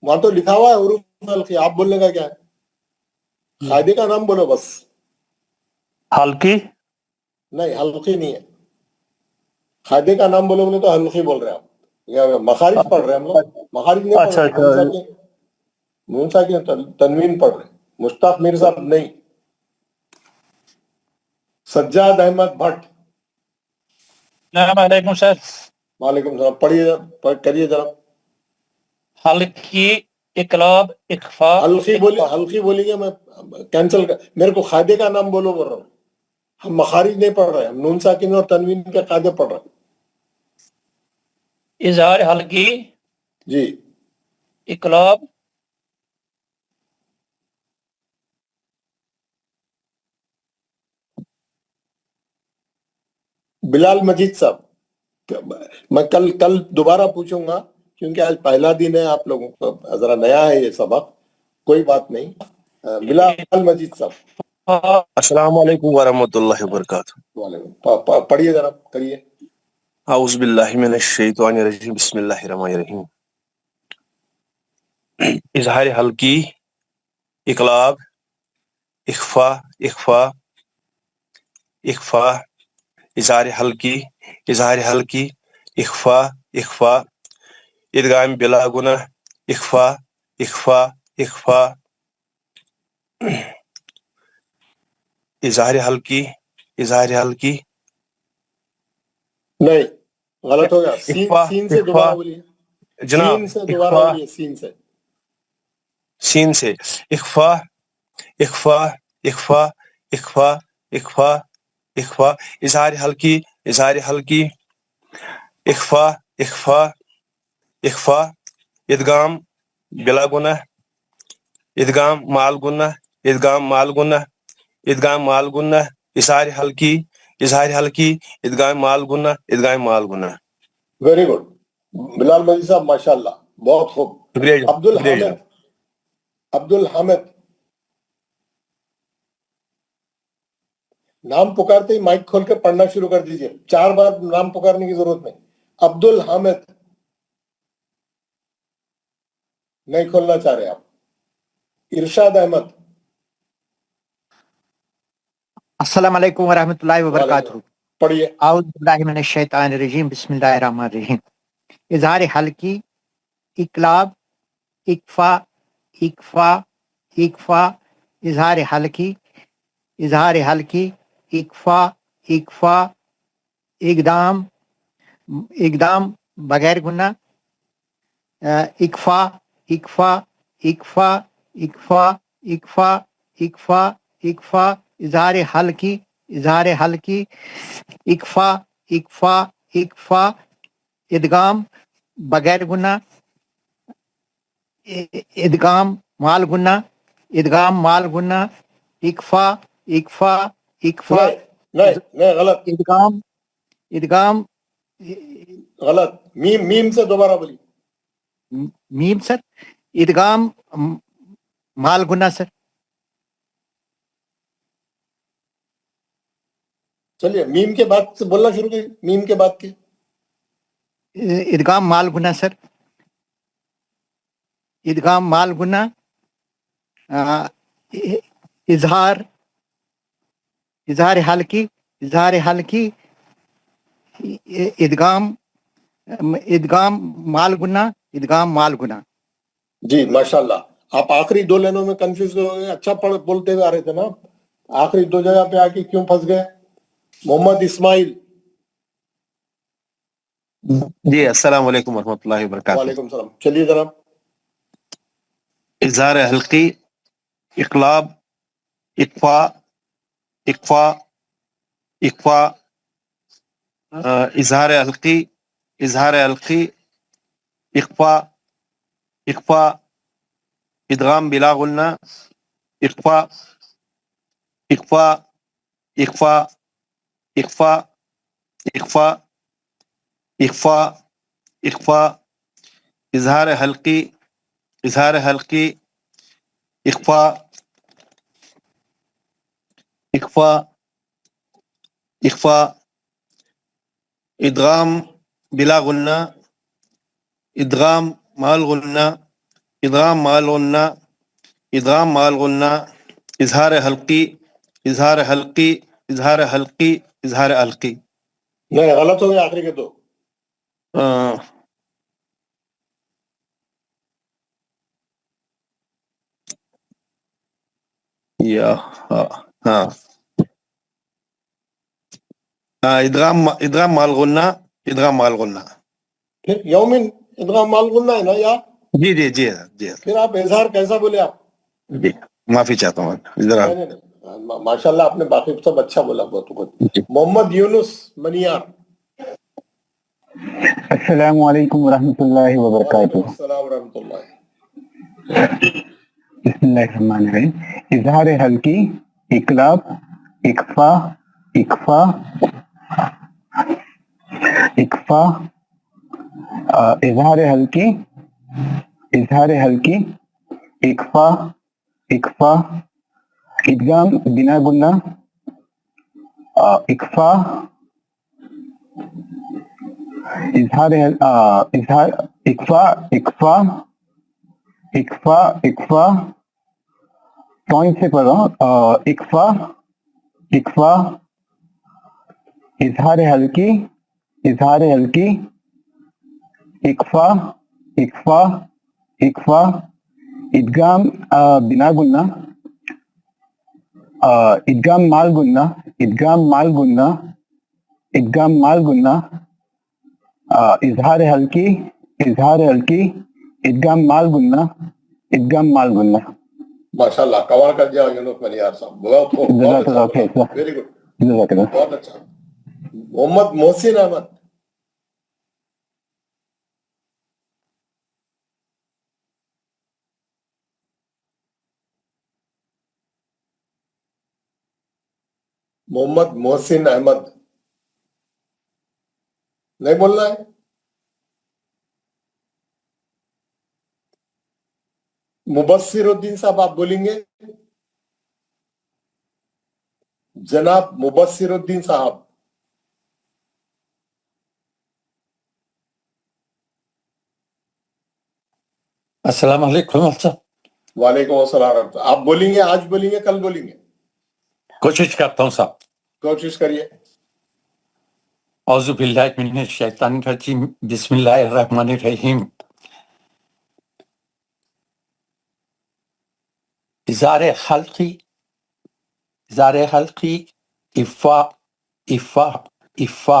وہاں تو لکھا ہوا ہے حروف حلقی، آپ بولنے کا کیا ہے؟ قاعدے کا نام بولو بس. حلقی. نہیں، حلقی نہیں ہے. قاعدے کا نام بولو تو حلقی بول رہے ہیں آپ. یا مخارج پڑھ رہے ہیں ہم لوگ. مخارج نہیں پڑھ اچھا رہے، نون ساکن تنوین پڑھ رہے. مشتاق میر صاحب نہیں. سجاد احمد بھٹ. السلام علیکم سر. وعلیکم السلام. پڑھیے، کریے ذرا. حلقی، اقلاب، اخفا. حلقی بولیں گے، میں کینسل کر. میرے کو قاعدے کا نام بولو بول رہا ہوں. ہم مخارج نہیں پڑھ رہے، ہم نون ساکن اور تنوین کے قاعدے پڑھ رہے ہیں. اظہار حلقی، جی. اقلاب، بلال مجید صاحب، میں کل دوبارہ پوچھوں گا، کیونکہ آج پہلا دن ہے، آپ لوگوں کو ذرا نیا ہے یہ سبق. کوئی بات نہیں. بلال مجید صاحب. السلام علیکم ورحمۃ اللہ وبرکاتہ. وعلیکم. پڑھیے ذرا، کریے. اعوذ باللہ من الشیطان الرجیم، بسم اللہ الرحمن الرحیم. اظہار حلقی، اقلاب، اخفا، اخفا، اخفا، اظہار حلقی، اظہار حلقی، اخفا، اخفا، ادغام بلا گنہ، اخفا، اخفا، اخفا، اظہار حلقی، اظہار حلقی. نہیں، غلط ہو گیا. اخفا، سین سے اخفا، دوبارہ بولیے. جناب سین سے دوبارہ اخفا، بولیے. سین سے. سین سے. اخفا، اخفا، اخفا، اخفا، اخفا، اخفا، اظہار حلقی، اظہار حلقی، اخفا، اخفا، اخفا، ادغام بلا گنہ، ادغام مال گنہ، ادغام مال گنہ، ادغام مال گنہ، اظہار حلقی، اظہار حلقی، ادغام مال گنہ، ادغام مال گنہ. Very good. بلال مجید صاحب ماشاء اللہ، بہت خوب. شکریہ جناب، عبد شکریہ الحامد. جناب. عبد الحامد، نام پکارتے ہی مائک کھول کے پڑھنا شروع کر دیجئے. 4 بار نام پکارنے کی ضرورت نہیں. عبد الحامد. نہیں کھولنا چاہ رہے آپ. ارشاد احمد. السلام علیکم ورحمۃ اللہ وبرکاتہ. پڑھیے. اعوذ باللہ من الشیطان الرجیم، بسم اللہ الرحمن الرحیم. اظہار حلقی، اقلاب، اقفا، اقفا، اقفا، اظہار حلقی، اظہار حلقی، اقفا، اقفا، اقدام بغیر گناہ، اکفا اکفا اکفا اکفا اکفا اکفا اکفا، اظہار حلقی اکفا اکفا اکفا، ادغام بغیر گناہ، ادغام مال گناہ، ادغام مال گناہ، اکفا اکفا اکفا، نہیں غلط ادغام غلط، میم سے دوبارہ بولی. میم سر، ادغام مال گناہ سر. چلیے میم کے بعد سے بولنا شروع کیجیے، میم کے بعد کے. ادغام مال گناہ سر، ادغام مال گناہ، اظہار حلقی ادغام مال گناہ، ادغام مال گناہ. جی ماشاءاللہ. آپ آخری دو لائنوں میں کنفیوز ہو گئے، اچھا بولتے ہوئے آ رہے تھے نا، آخری دو جگہ پہ آ کے کیوں پھنس گئے؟ محمد اسماعیل. جی السلام علیکم ورحمۃ اللہ وبرکاتہ. وعلیکم السلام. چلیے جناب. اظہار حلقی، اقلاب، اقفا اقفا اقفا، اظہار حلقی اقفا اقفا، ادغام بلا غنہ، اقفا اقفا اقفا اقفا اقفا اقفا اقفا، اظہار حلقی اقفا اقفا اقفا، ادغام بلا غنہ، ادغام مال غنہ، ادغام مال غنہ، ادغام مال غنہ، اظہار حلقی نہیں غلط ہو گیا آخری کے دو. ہاں ادغام مال غنہ، ادغام مال غنہ. پھر یومن ادغام مال غنہ ہے نا یار. جی جی جی جی پھر آپ اظہار کیسا بولے آپ؟ جی معافی چاہتا ہوں. ماشاءاللہ آپ نے باقی سب اچھا بولا بہت. محمد یونس منیار. السلام علیکم ورحمۃ اللہ وبرکاتہ. السلام ورحمۃ اللہ. بسم اللہ الرحمن الرحیم. اظہار حلقی، اقلاب، اقفا اقفا اقفا، اظہار حلقی اقفا اقفا، ادغام بنا گنہ، اقفا، اظہار اقفا اقفا اقفا اقفا، پوائنٹ سے پڑھ رہا ہوں. اقفا اقفا، اظہار حلقی اقفا اقفا اقفا، ادغام بنا گنہ، ادغام مال گنہ، ادغام مال گنہ، اظہار حلقی ادغام مال گنہ. ماشاءاللہ کمال کر دیا یونس منیار صاحب. بہت اچھا، ویری گڈ، بہت اچھا. محمد محسن احمد. محمد محسن احمد نہیں بولنا ہے. مبصر الدین صاحب آپ بولیں گے؟ جناب مبصر الدین صاحب. السلام علیکم صاحب. وعلیکم السلام. آپ بولیں گے؟ آج بولیں گے کل بولیں گے؟ کوشش کرتا ہوں صاحب. کوشش کریے. اعوذ باللہ من الشیطان الرجیم، بسم اللہ الرحمن الرحیم. اظہار حلقی افا افا افا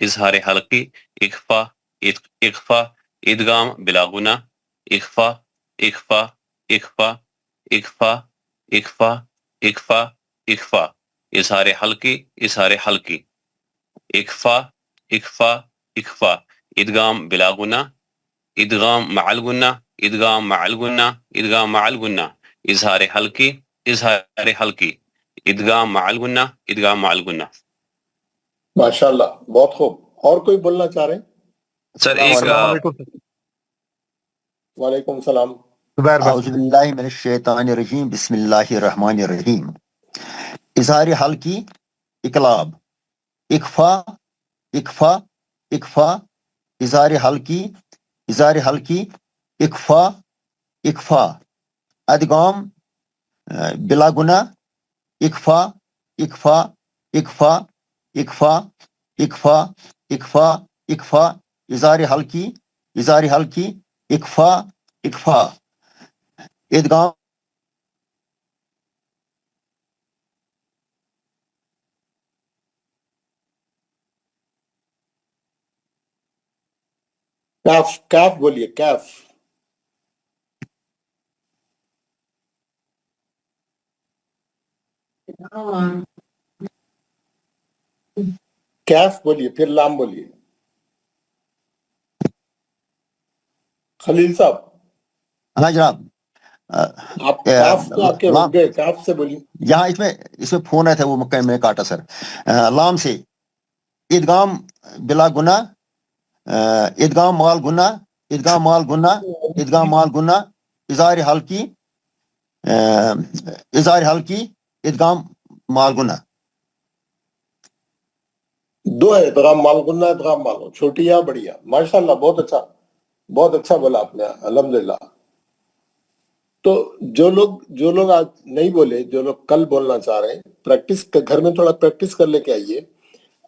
اظہار حلقی، اخفا، اخفا، ادغام بلا غنہ، اخفا، اخفا، اخفا، اخفا، اخفا، اخفا، اخفا، اظہار حلقی، اظہار حلقی، اخفا، اخفا، اخفا، ادغام بلا غنہ، ادغام مع الغنہ، ادغام مع الغنہ، ادغام مع الغنہ، اظہار حلقی، اظہار حلقی، ادغام مع الغنہ، ادغام مع الغنہ۔ ماشاءاللہ، بہت خوب۔ اور کوئی بولنا چاہ رہے ہیں؟ سر السلام ایک وعلیکم السلام۔ اعوذ باللہ من الشیطان الرجیم، بسم اللہ الرحمن الرحیم۔ اظہار حلقی، اقلاب، اخفا، اخفا، اخفا، اظہار حلقی، اظہار حلقی، اخفا، اخفا، ادغام بلا گناہ، اخفا، اخفا، اخفا، اخفا، اخفا، اخفا، اخفا، اظہار حلقی، اظہار حلقی، اخفا، اخفا، ادغام کاف، کاف بولیے، کاف۔ کیف بولیے، پھر لام بولیے۔ خلیل صاحب، ہاں جناب، آپ کاف سے آپ کے رک گئے، کاف سے بولیے۔ یہاں اس میں فون آیا تھا، وہ میں نے کاٹا سر۔ لام سے ادغام بلا گناہ، ادغام مال گناہ، ادغام مال گناہ، ادغام مال گناہ، اظہار حلقی، اظہار حلقی، ادغام مال گناہ۔ دو ہے، ادغام مال گنہ، ادغام مال، چھوٹی یا بڑی یا۔ ماشاءاللہ، بہت اچھا، بہت اچھا بولا آپ نے، الحمدللہ۔ تو جو لوگ آج نہیں بولے، جو لوگ کل بولنا چاہ رہے ہیں، پریکٹس گھر میں تھوڑا پریکٹس کر لے کے آئیے۔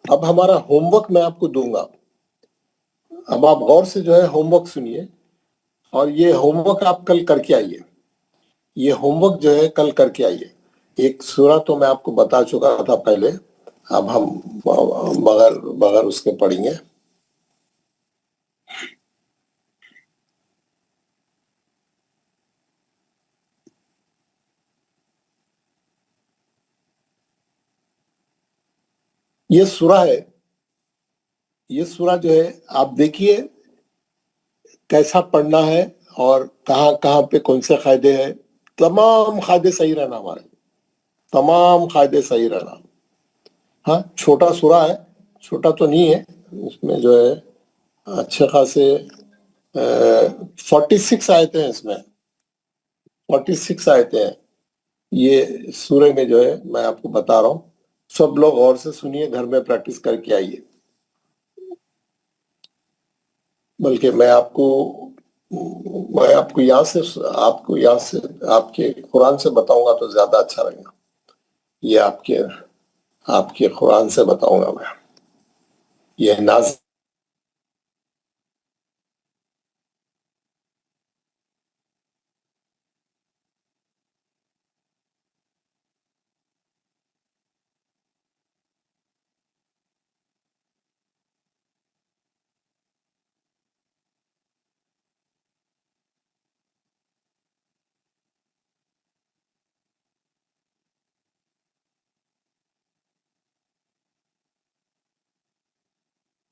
اب ہمارا ہوم ورک میں آپ کو دوں گا، اب آپ غور سے جو ہے ہوم ورک سنیے، اور یہ ہوم ورک آپ کل کر کے آئیے، یہ ہوم ورک جو ہے کل کر کے آئیے۔ ایک سورہ تو میں آپ کو بتا چکا تھا پہلے، اب ہم بغیر اس کے پڑھیں گے۔ یہ سورہ ہے، یہ سورہ جو ہے آپ دیکھیے کیسا پڑھنا ہے، اور کہاں کہاں پہ کون سے قاعدے ہیں۔ تمام قاعدے صحیح رہنا، ہمارے تمام قاعدے صحیح رہنا۔ ہاں، چھوٹا سورہ ہے، چھوٹا تو نہیں ہے، اس میں جو ہے اچھے خاصے 46 آیتیں ہیں، اس میں 46 آیتیں ہیں یہ سورے میں جو ہے، میں آپ کو بتا رہا ہوں۔ سب لوگ غور سے سنیے، گھر میں پریکٹس کر کے آئیے۔ بلکہ میں آپ کو یہاں سے آپ کے قرآن سے بتاؤں گا تو زیادہ اچھا رہے گا۔ یہ آپ کے قرآن سے بتاؤں گا میں، یہ نازل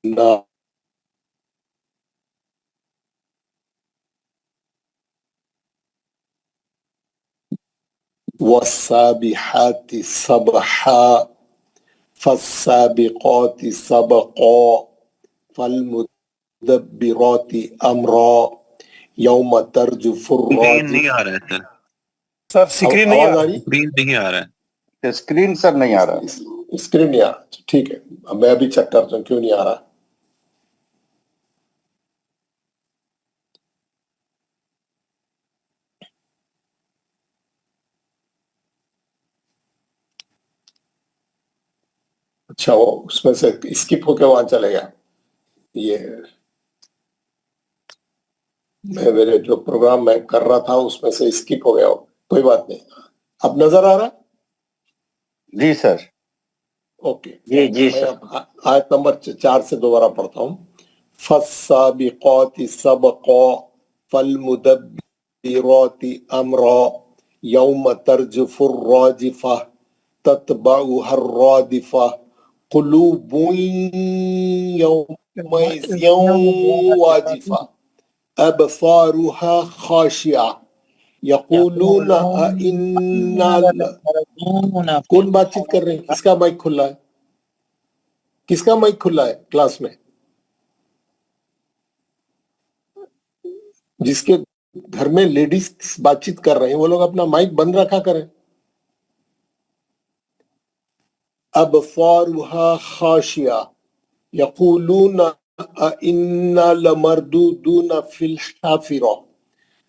نہ والسابحات سبحا فالسابقات سبقا فالمدبرات امرا یوم ترجف اسکرین نہیں الراجف۔ آ رہا ہے سر، سر سکرین نہیں آواز آ آ رہا۔ رہی؟ اسکرین نہیں آ رہا ہے۔ اسکرین سر نہیں آ رہا۔ اسکرین نہیں آ رہا، ٹھیک ہے، اب میں ابھی چیک کرتا ہوں کیوں نہیں آ رہا۔ اچھا، وہ اس میں سے اسکپ ہو کے وہاں چلے گیا۔ یہ میرے جو پروگرام میں کر رہا تھا اس میں سے اسکپ ہو گیا ہو، کوئی بات نہیں۔ اب نظر آ رہا؟ جی سر۔ اوکے جی جی میں سر. اب آیت نمبر 4 سے دوبارہ پڑھتا ہوں. فالسابقات سبقا فالمدبرات امرا یوم ترجف الراجفہ تتبعها الرادفہ قلوب یومئذ واجفہ ابصارها خاشعہ یقولون کون بات چیت کر رہے ہیں؟ کس کا مائک کھلا ہے؟ کس کا مائک کھلا ہے کلاس میں؟ جس کے گھر میں لیڈیز بات چیت کر رہے ہیں وہ لوگ اپنا مائک بند رکھا کریں. ابصارها خاشعہ یقولون انا لمردودون فی الحافرہ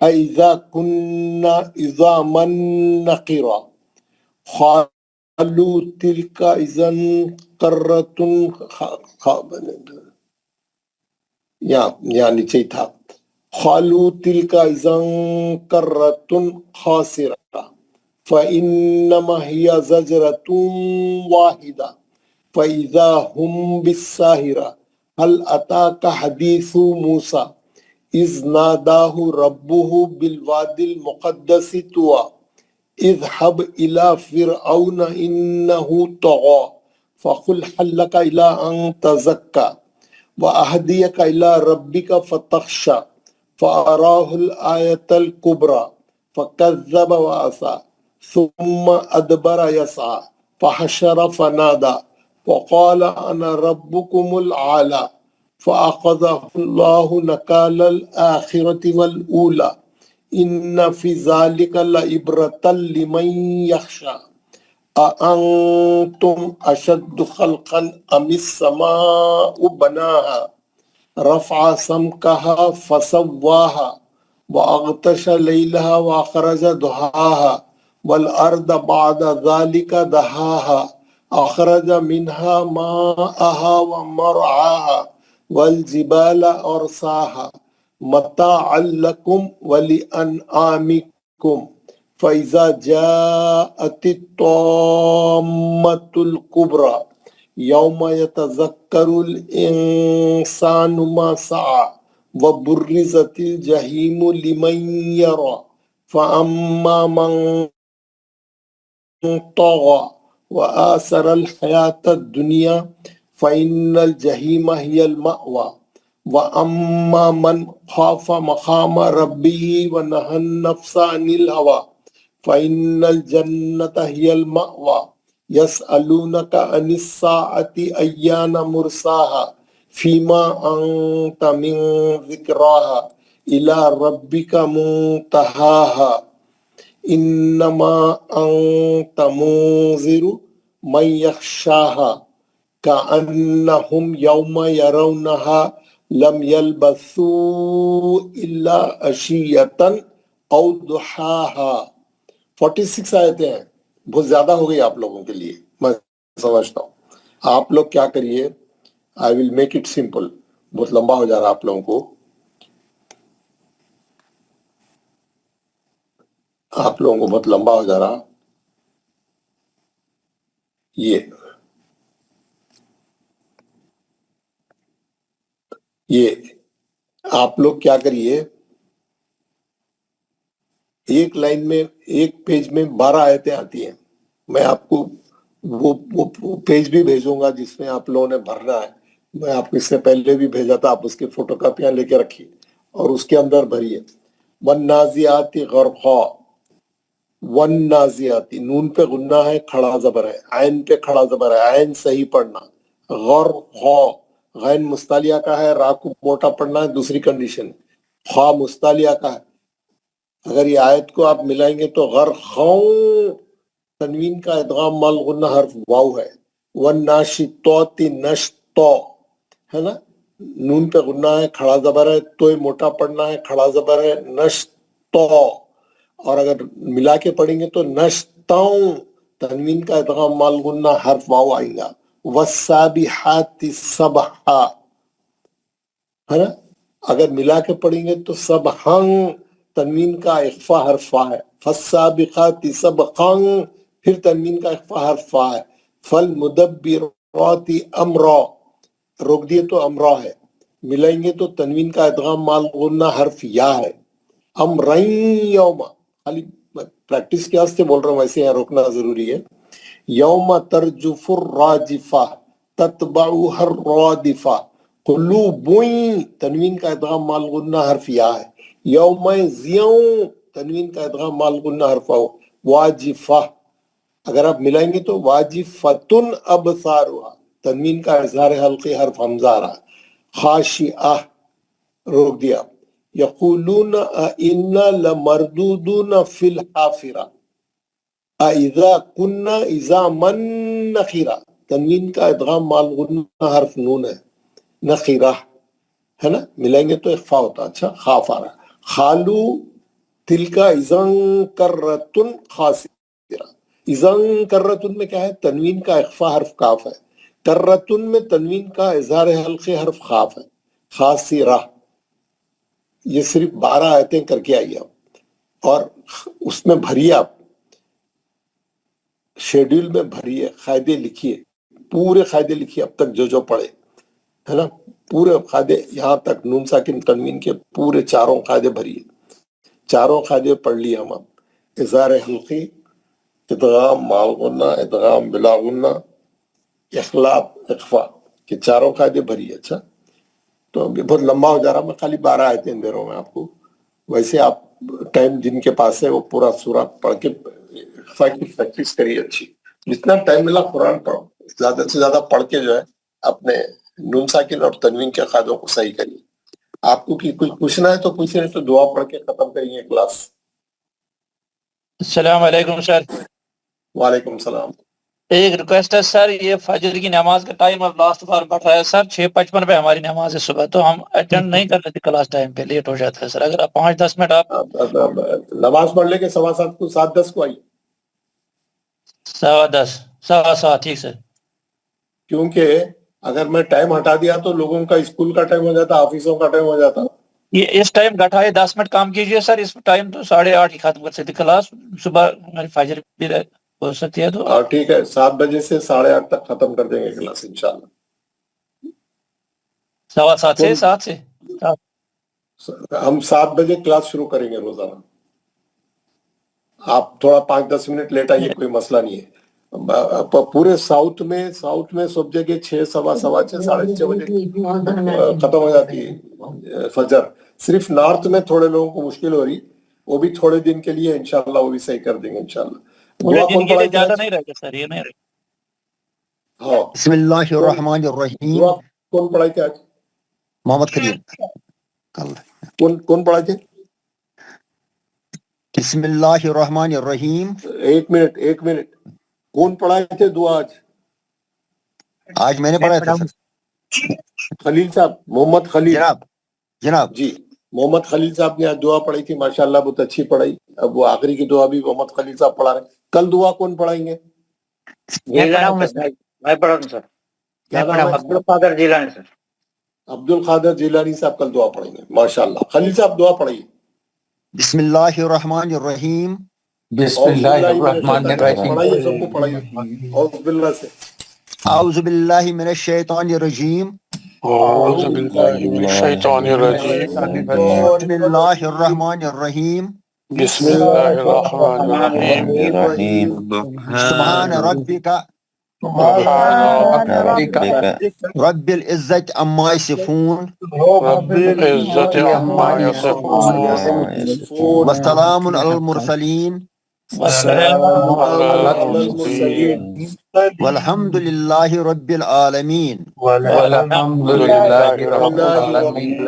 اذا كنا عظاما نخرہ قالوا تلك اذا قرۃ یا نیچے ہی تھا قالوا تلك اذا قرۃ خاسرہ فانما هي زجرۃ واحدہ فاذا هم بالساہرہ هل اتاك حدیث موسیٰ اذ ناداه ربه بالوادی المقدس طوى اذهب الى فرعون انه طغى فقل هل لك الى ان تزكى واهديك الى ربك فتخشى فاراه الآية الكبرى فكذب وعصى ثم ادبر يسعى فحشر فنادى وقال انا ربكم الاعلى فأخذه الله نكال الآخرة والأولى إن في ذلك لعبرة لمن يخشى أأنتم أشد خلقا أم السماء بناها رفع سمكها فسواها وأغطش ليلها وأخرج ضحاها والأرض بعد ذلك دحاها أخرج منها ماءها ومرعاها والجبال أرساها متاعا لكم ولأنعامكم فإذا جاءت الطامة الكبرى يوم يتذكر الإنسان ما سعى وبرزت الجحيم لمن يرى فأما من طغى وآثر الحياة الدنيا فإن الجحيم هي المأوى وأما من خاف مقام ربه ونهى النفس عن الهوى فإن الجنة هي المأوى يسألونك عن الساعة أيان مرساها فيما أنت من ذكراها إلى ربك منتهاها إنما أنت منذر من يخشاها كأنهم يوم يرونها لم يلبثوا إلا عشية أو ضحاها. 46 آیتیں ہیں، بہت زیادہ ہو گئی آپ لوگوں کے لیے، میں سمجھتا ہوں. آپ لوگ کیا کریے، I will make it simple. بہت لمبا ہو جا رہا آپ لوگوں کو. آپ لوگوں کو بہت لمبا ہو جا رہا. یہ آپ لوگ کیا کریے، ایک لائن میں ایک پیج میں 12 آیتیں آتی ہیں. میں آپ کو وہ پیج بھی بھیجوں گا جس میں آپ لوگوں نے بھرنا ہے. میں آپ کو اس سے پہلے بھی بھیجا تھا، آپ اس کی فوٹو کاپیاں لے کے رکھیے اور اس کے اندر بھریے. والنازعات غرقا، والنازعات نون پہ غنہ ہے، کھڑا زبر ہے، عین پہ کھڑا زبر ہے، عین صحیح پڑھنا. غرقا غین مستعلیہ کا ہے، را کو موٹا پڑھنا ہے، دوسری کنڈیشن. خا مستعلیہ کا ہے. اگر یہ آیت کو آپ ملائیں گے تو غرقاؤں تنوین کا ادغام مال غنہ حرف واو ہے. والناشطات نشطا ہے نا، نون پہ غنہ ہے، کھڑا زبر ہے، تو موٹا پڑھنا ہے، کھڑا زبر ہے، نشطا. اور اگر ملا کے پڑھیں گے تو نشطاؤں تنوین کا ادغام مال غنہ حرف واو آئیں گا. والسابحات سبحا ہے نا، اگر ملا کے پڑھیں گے تو سبحاً تنوین کا اخفا حرف فا ہے. فالسابقات سبقاً پھر تنوین کا اخفا حرف فا ہے. فالمدبرات امرا، روک دیے تو امرا ہے، ملائیں گے تو تنوین کا ادغام مال غنہ حرف یا ہے. امرین یوما، خالی پریکٹس کے واسطے بول رہا ہوں، ویسے یہاں روکنا ضروری ہے. یوم ترجف الراجفہ تتبعها الرادفہ. قلوبویں، تنوین کا ادغام مال غنہ حرف یا ہے. یوم زیوں، تنوین کا ادغام مال غنہ حرف واجفہ. اگر آپ ملائیں گے تو واجفتن ابصارها، تنوین کا اظہار حلقی حرف حمزہ رہا. خاشعہ، روک دیا. یقولون انا لمردودون فی الحافرہ. اذا کننا اذا من نخیرہ، تنوین کا ادغام مال غنہ حرف نون ہے. نخیرہ ہے نا، ملائیں گے تو اخفا ہوتا. اچھا، خاف آ رہا. خالو تلکا اذن کرتن خاسرہ. اذن کرتن میں کیا ہے؟ تنوین کا اخفا حرف کاف ہے. کرتن میں تنوین کا اظہار حلقی حرف خاف ہے. خاسرہ. یہ صرف 12 آیتیں کر کے آئیے آپ، اور اس میں بھریے، آپ شیڈیول میں بھریے، قاعدے لکھیے، پورے قاعدے لکھیے اب تک جو پڑھے ہے نا، پورے قاعدے یہاں تک نون ساکن تنوین کے پورے چاروں قاعدے بھریے. چاروں قاعدے پڑھ لیے ہم. اب اظہار حلقی، ادغام مال غنہ، ادغام بلا غنہ، اخلاف، اخفا، کے چاروں قاعدے بھریے. اچھا، تو ابھی بہت لمبا ہو جا رہا، میں خالی 12 آیتیں دے رہا ہوں میں آپ کو. ویسے آپ ٹائم جن کے پاس ہے وہ پورا سورہ پڑھ کے اخفا کی پریکٹس کریے اچھی. جتنا ٹائم ملا قرآن پڑھو، زیادہ سے زیادہ پڑھ کے جو ہے اپنے نون ساکن اور تنوین کے قاعدوں کو صحیح کریے. آپ کو کچھ پوچھنا ہے تو پوچھیں، نہیں تو دعا پڑھ کے ختم کریں گے کلاس. السلام علیکم سر. وعلیکم السلام. ایک ریکویسٹ ہے سر، یہ فجر کی نماز کا ٹائم اب لاسٹ بار بڑھ رہا ہے سر. 6:55 پہ ہماری نماز ہے صبح، تو ہم اٹینڈ نہیں کر لیتے کلاس ٹائم پہ، لیٹ ہو جاتا ہے سر. اگر آپ 5-10 منٹ آپ نماز پڑھ لے کے 7:15 کو 7:10 کو آئیے. 7:10 7:15 ٹھیک سر. کیونکہ اگر میں ٹائم ہٹا دیا تو لوگوں کا اسکول کا ٹائم ہو جاتا، آفیسوں کا ٹائم ہو جاتا. یہ اس ٹائم گھٹائے 10 منٹ کام کیجئے سر. اس ٹائم تو 8:30 ہی ختم کر سکتے کلاس. صبح ہماری فجر بھی ہو سکتی ہے تو ٹھیک ہے، 7 بجے سے 8:30 تک ختم کر دیں گے کلاس انشاءاللہ. 7:15 سے 7 سے ہم 7 بجے کلاس شروع کریں گے روزانہ. آپ تھوڑا 5-10 منٹ لیٹ آئیے، کوئی مسئلہ نہیں ہے. پورے ساؤتھ میں سب جگہ 6 سوا 6 6:30 بجے ختم ہو جاتی ہے فجر. صرف نارتھ میں تھوڑے لوگوں کو مشکل ہو رہی، وہ بھی تھوڑے دن کے لیے انشاءاللہ وہ بھی صحیح کر دیں گے انشاءاللہ. دعا کون پڑھائے گا؟ زیادہ نہیں رہے گا سر، یہ نہیں رہے. ہاں، بسم اللہ الرحمن الرحیم. دعا کون پڑھائی تھے آج؟ محمد خلیل. کون پڑھائی تھے؟ بسم اللہ الرحمن الرحیم. ایک منٹ کون پڑھائے تھے دعا آج؟ آج میں نے پڑھایا تھا سر. خلیل صاحب، محمد خلیل. جناب جی، محمد خلیل صاحب نے آج دعا پڑھی تھی، ماشاءاللہ بہت اچھی پڑھائی. اب وہ آخری کی دعا بھی محمد خلیل صاحب پڑھا رہے ہیں. کل دعا کون پڑھائیں گے؟ میں پڑھا ہوں سر. کیا نام ہے؟ عبد القادر جیلانی سر. عبد القادر جیلانی صاحب کل دعا پڑھیں گے ماشاءاللہ. خلیل صاحب دعا پڑھیے. بسم اللہ الرحمن الرحیم. بسم اللہ الرحمن الرحیم. پڑھائیے، سب کو پڑھائیے. اعوذ باللہ سے. اعوذ باللہ من الشیطان الرجیم. اعوذ باللہ من الشیطان الرجیم. بسم اللہ الرحمن الرحیم. بسم اللہ الرحمن الرحیم. سبحان ربک رب العزت عما یصفون رب العزت عما یصفون وسلام علی المرسلین والحمد للہ رب العالمین. والحمد للہ رب العالمین.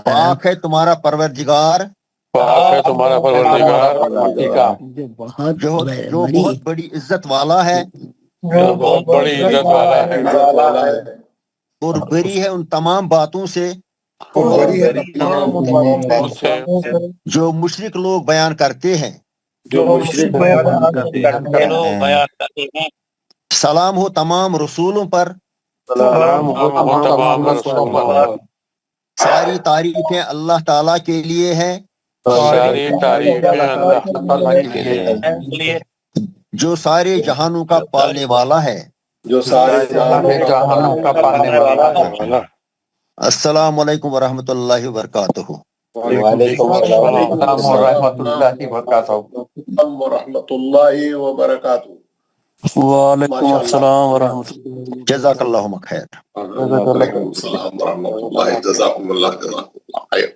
پاک ہے تمہارا پروردگار، پاک ہے تمہارا پروردگار جو بہت بڑی عزت والا ہے جو بہت بڑی عزت والا ہے، اور بری ہے ان تمام باتوں سے جو مشرک لوگ بیان کرتے ہیں. سلام ہو تمام رسولوں پر، ساری تعریفیں اللہ تعالیٰ کے لیے ہیں. ساری تعریفیں اللہ تعالیٰ کے لیے ہیں. جو سارے جہانوں کا پالنے والا ہے، جو سارے جہانوں کا پالنے والا ہے۔ السلام علیکم ورحمۃ اللہ وبرکاتہ۔ وعلیکم السلام ورحمۃ اللہ وبرکاتہ۔ ورحمۃ اللہ وبرکاتہ۔ وعلیکم السلام ورحمۃ اللہ۔ جزاک اللہ خیر۔ وعلیکم السلام ورحمۃ اللہ، جزاکم اللہ خیر۔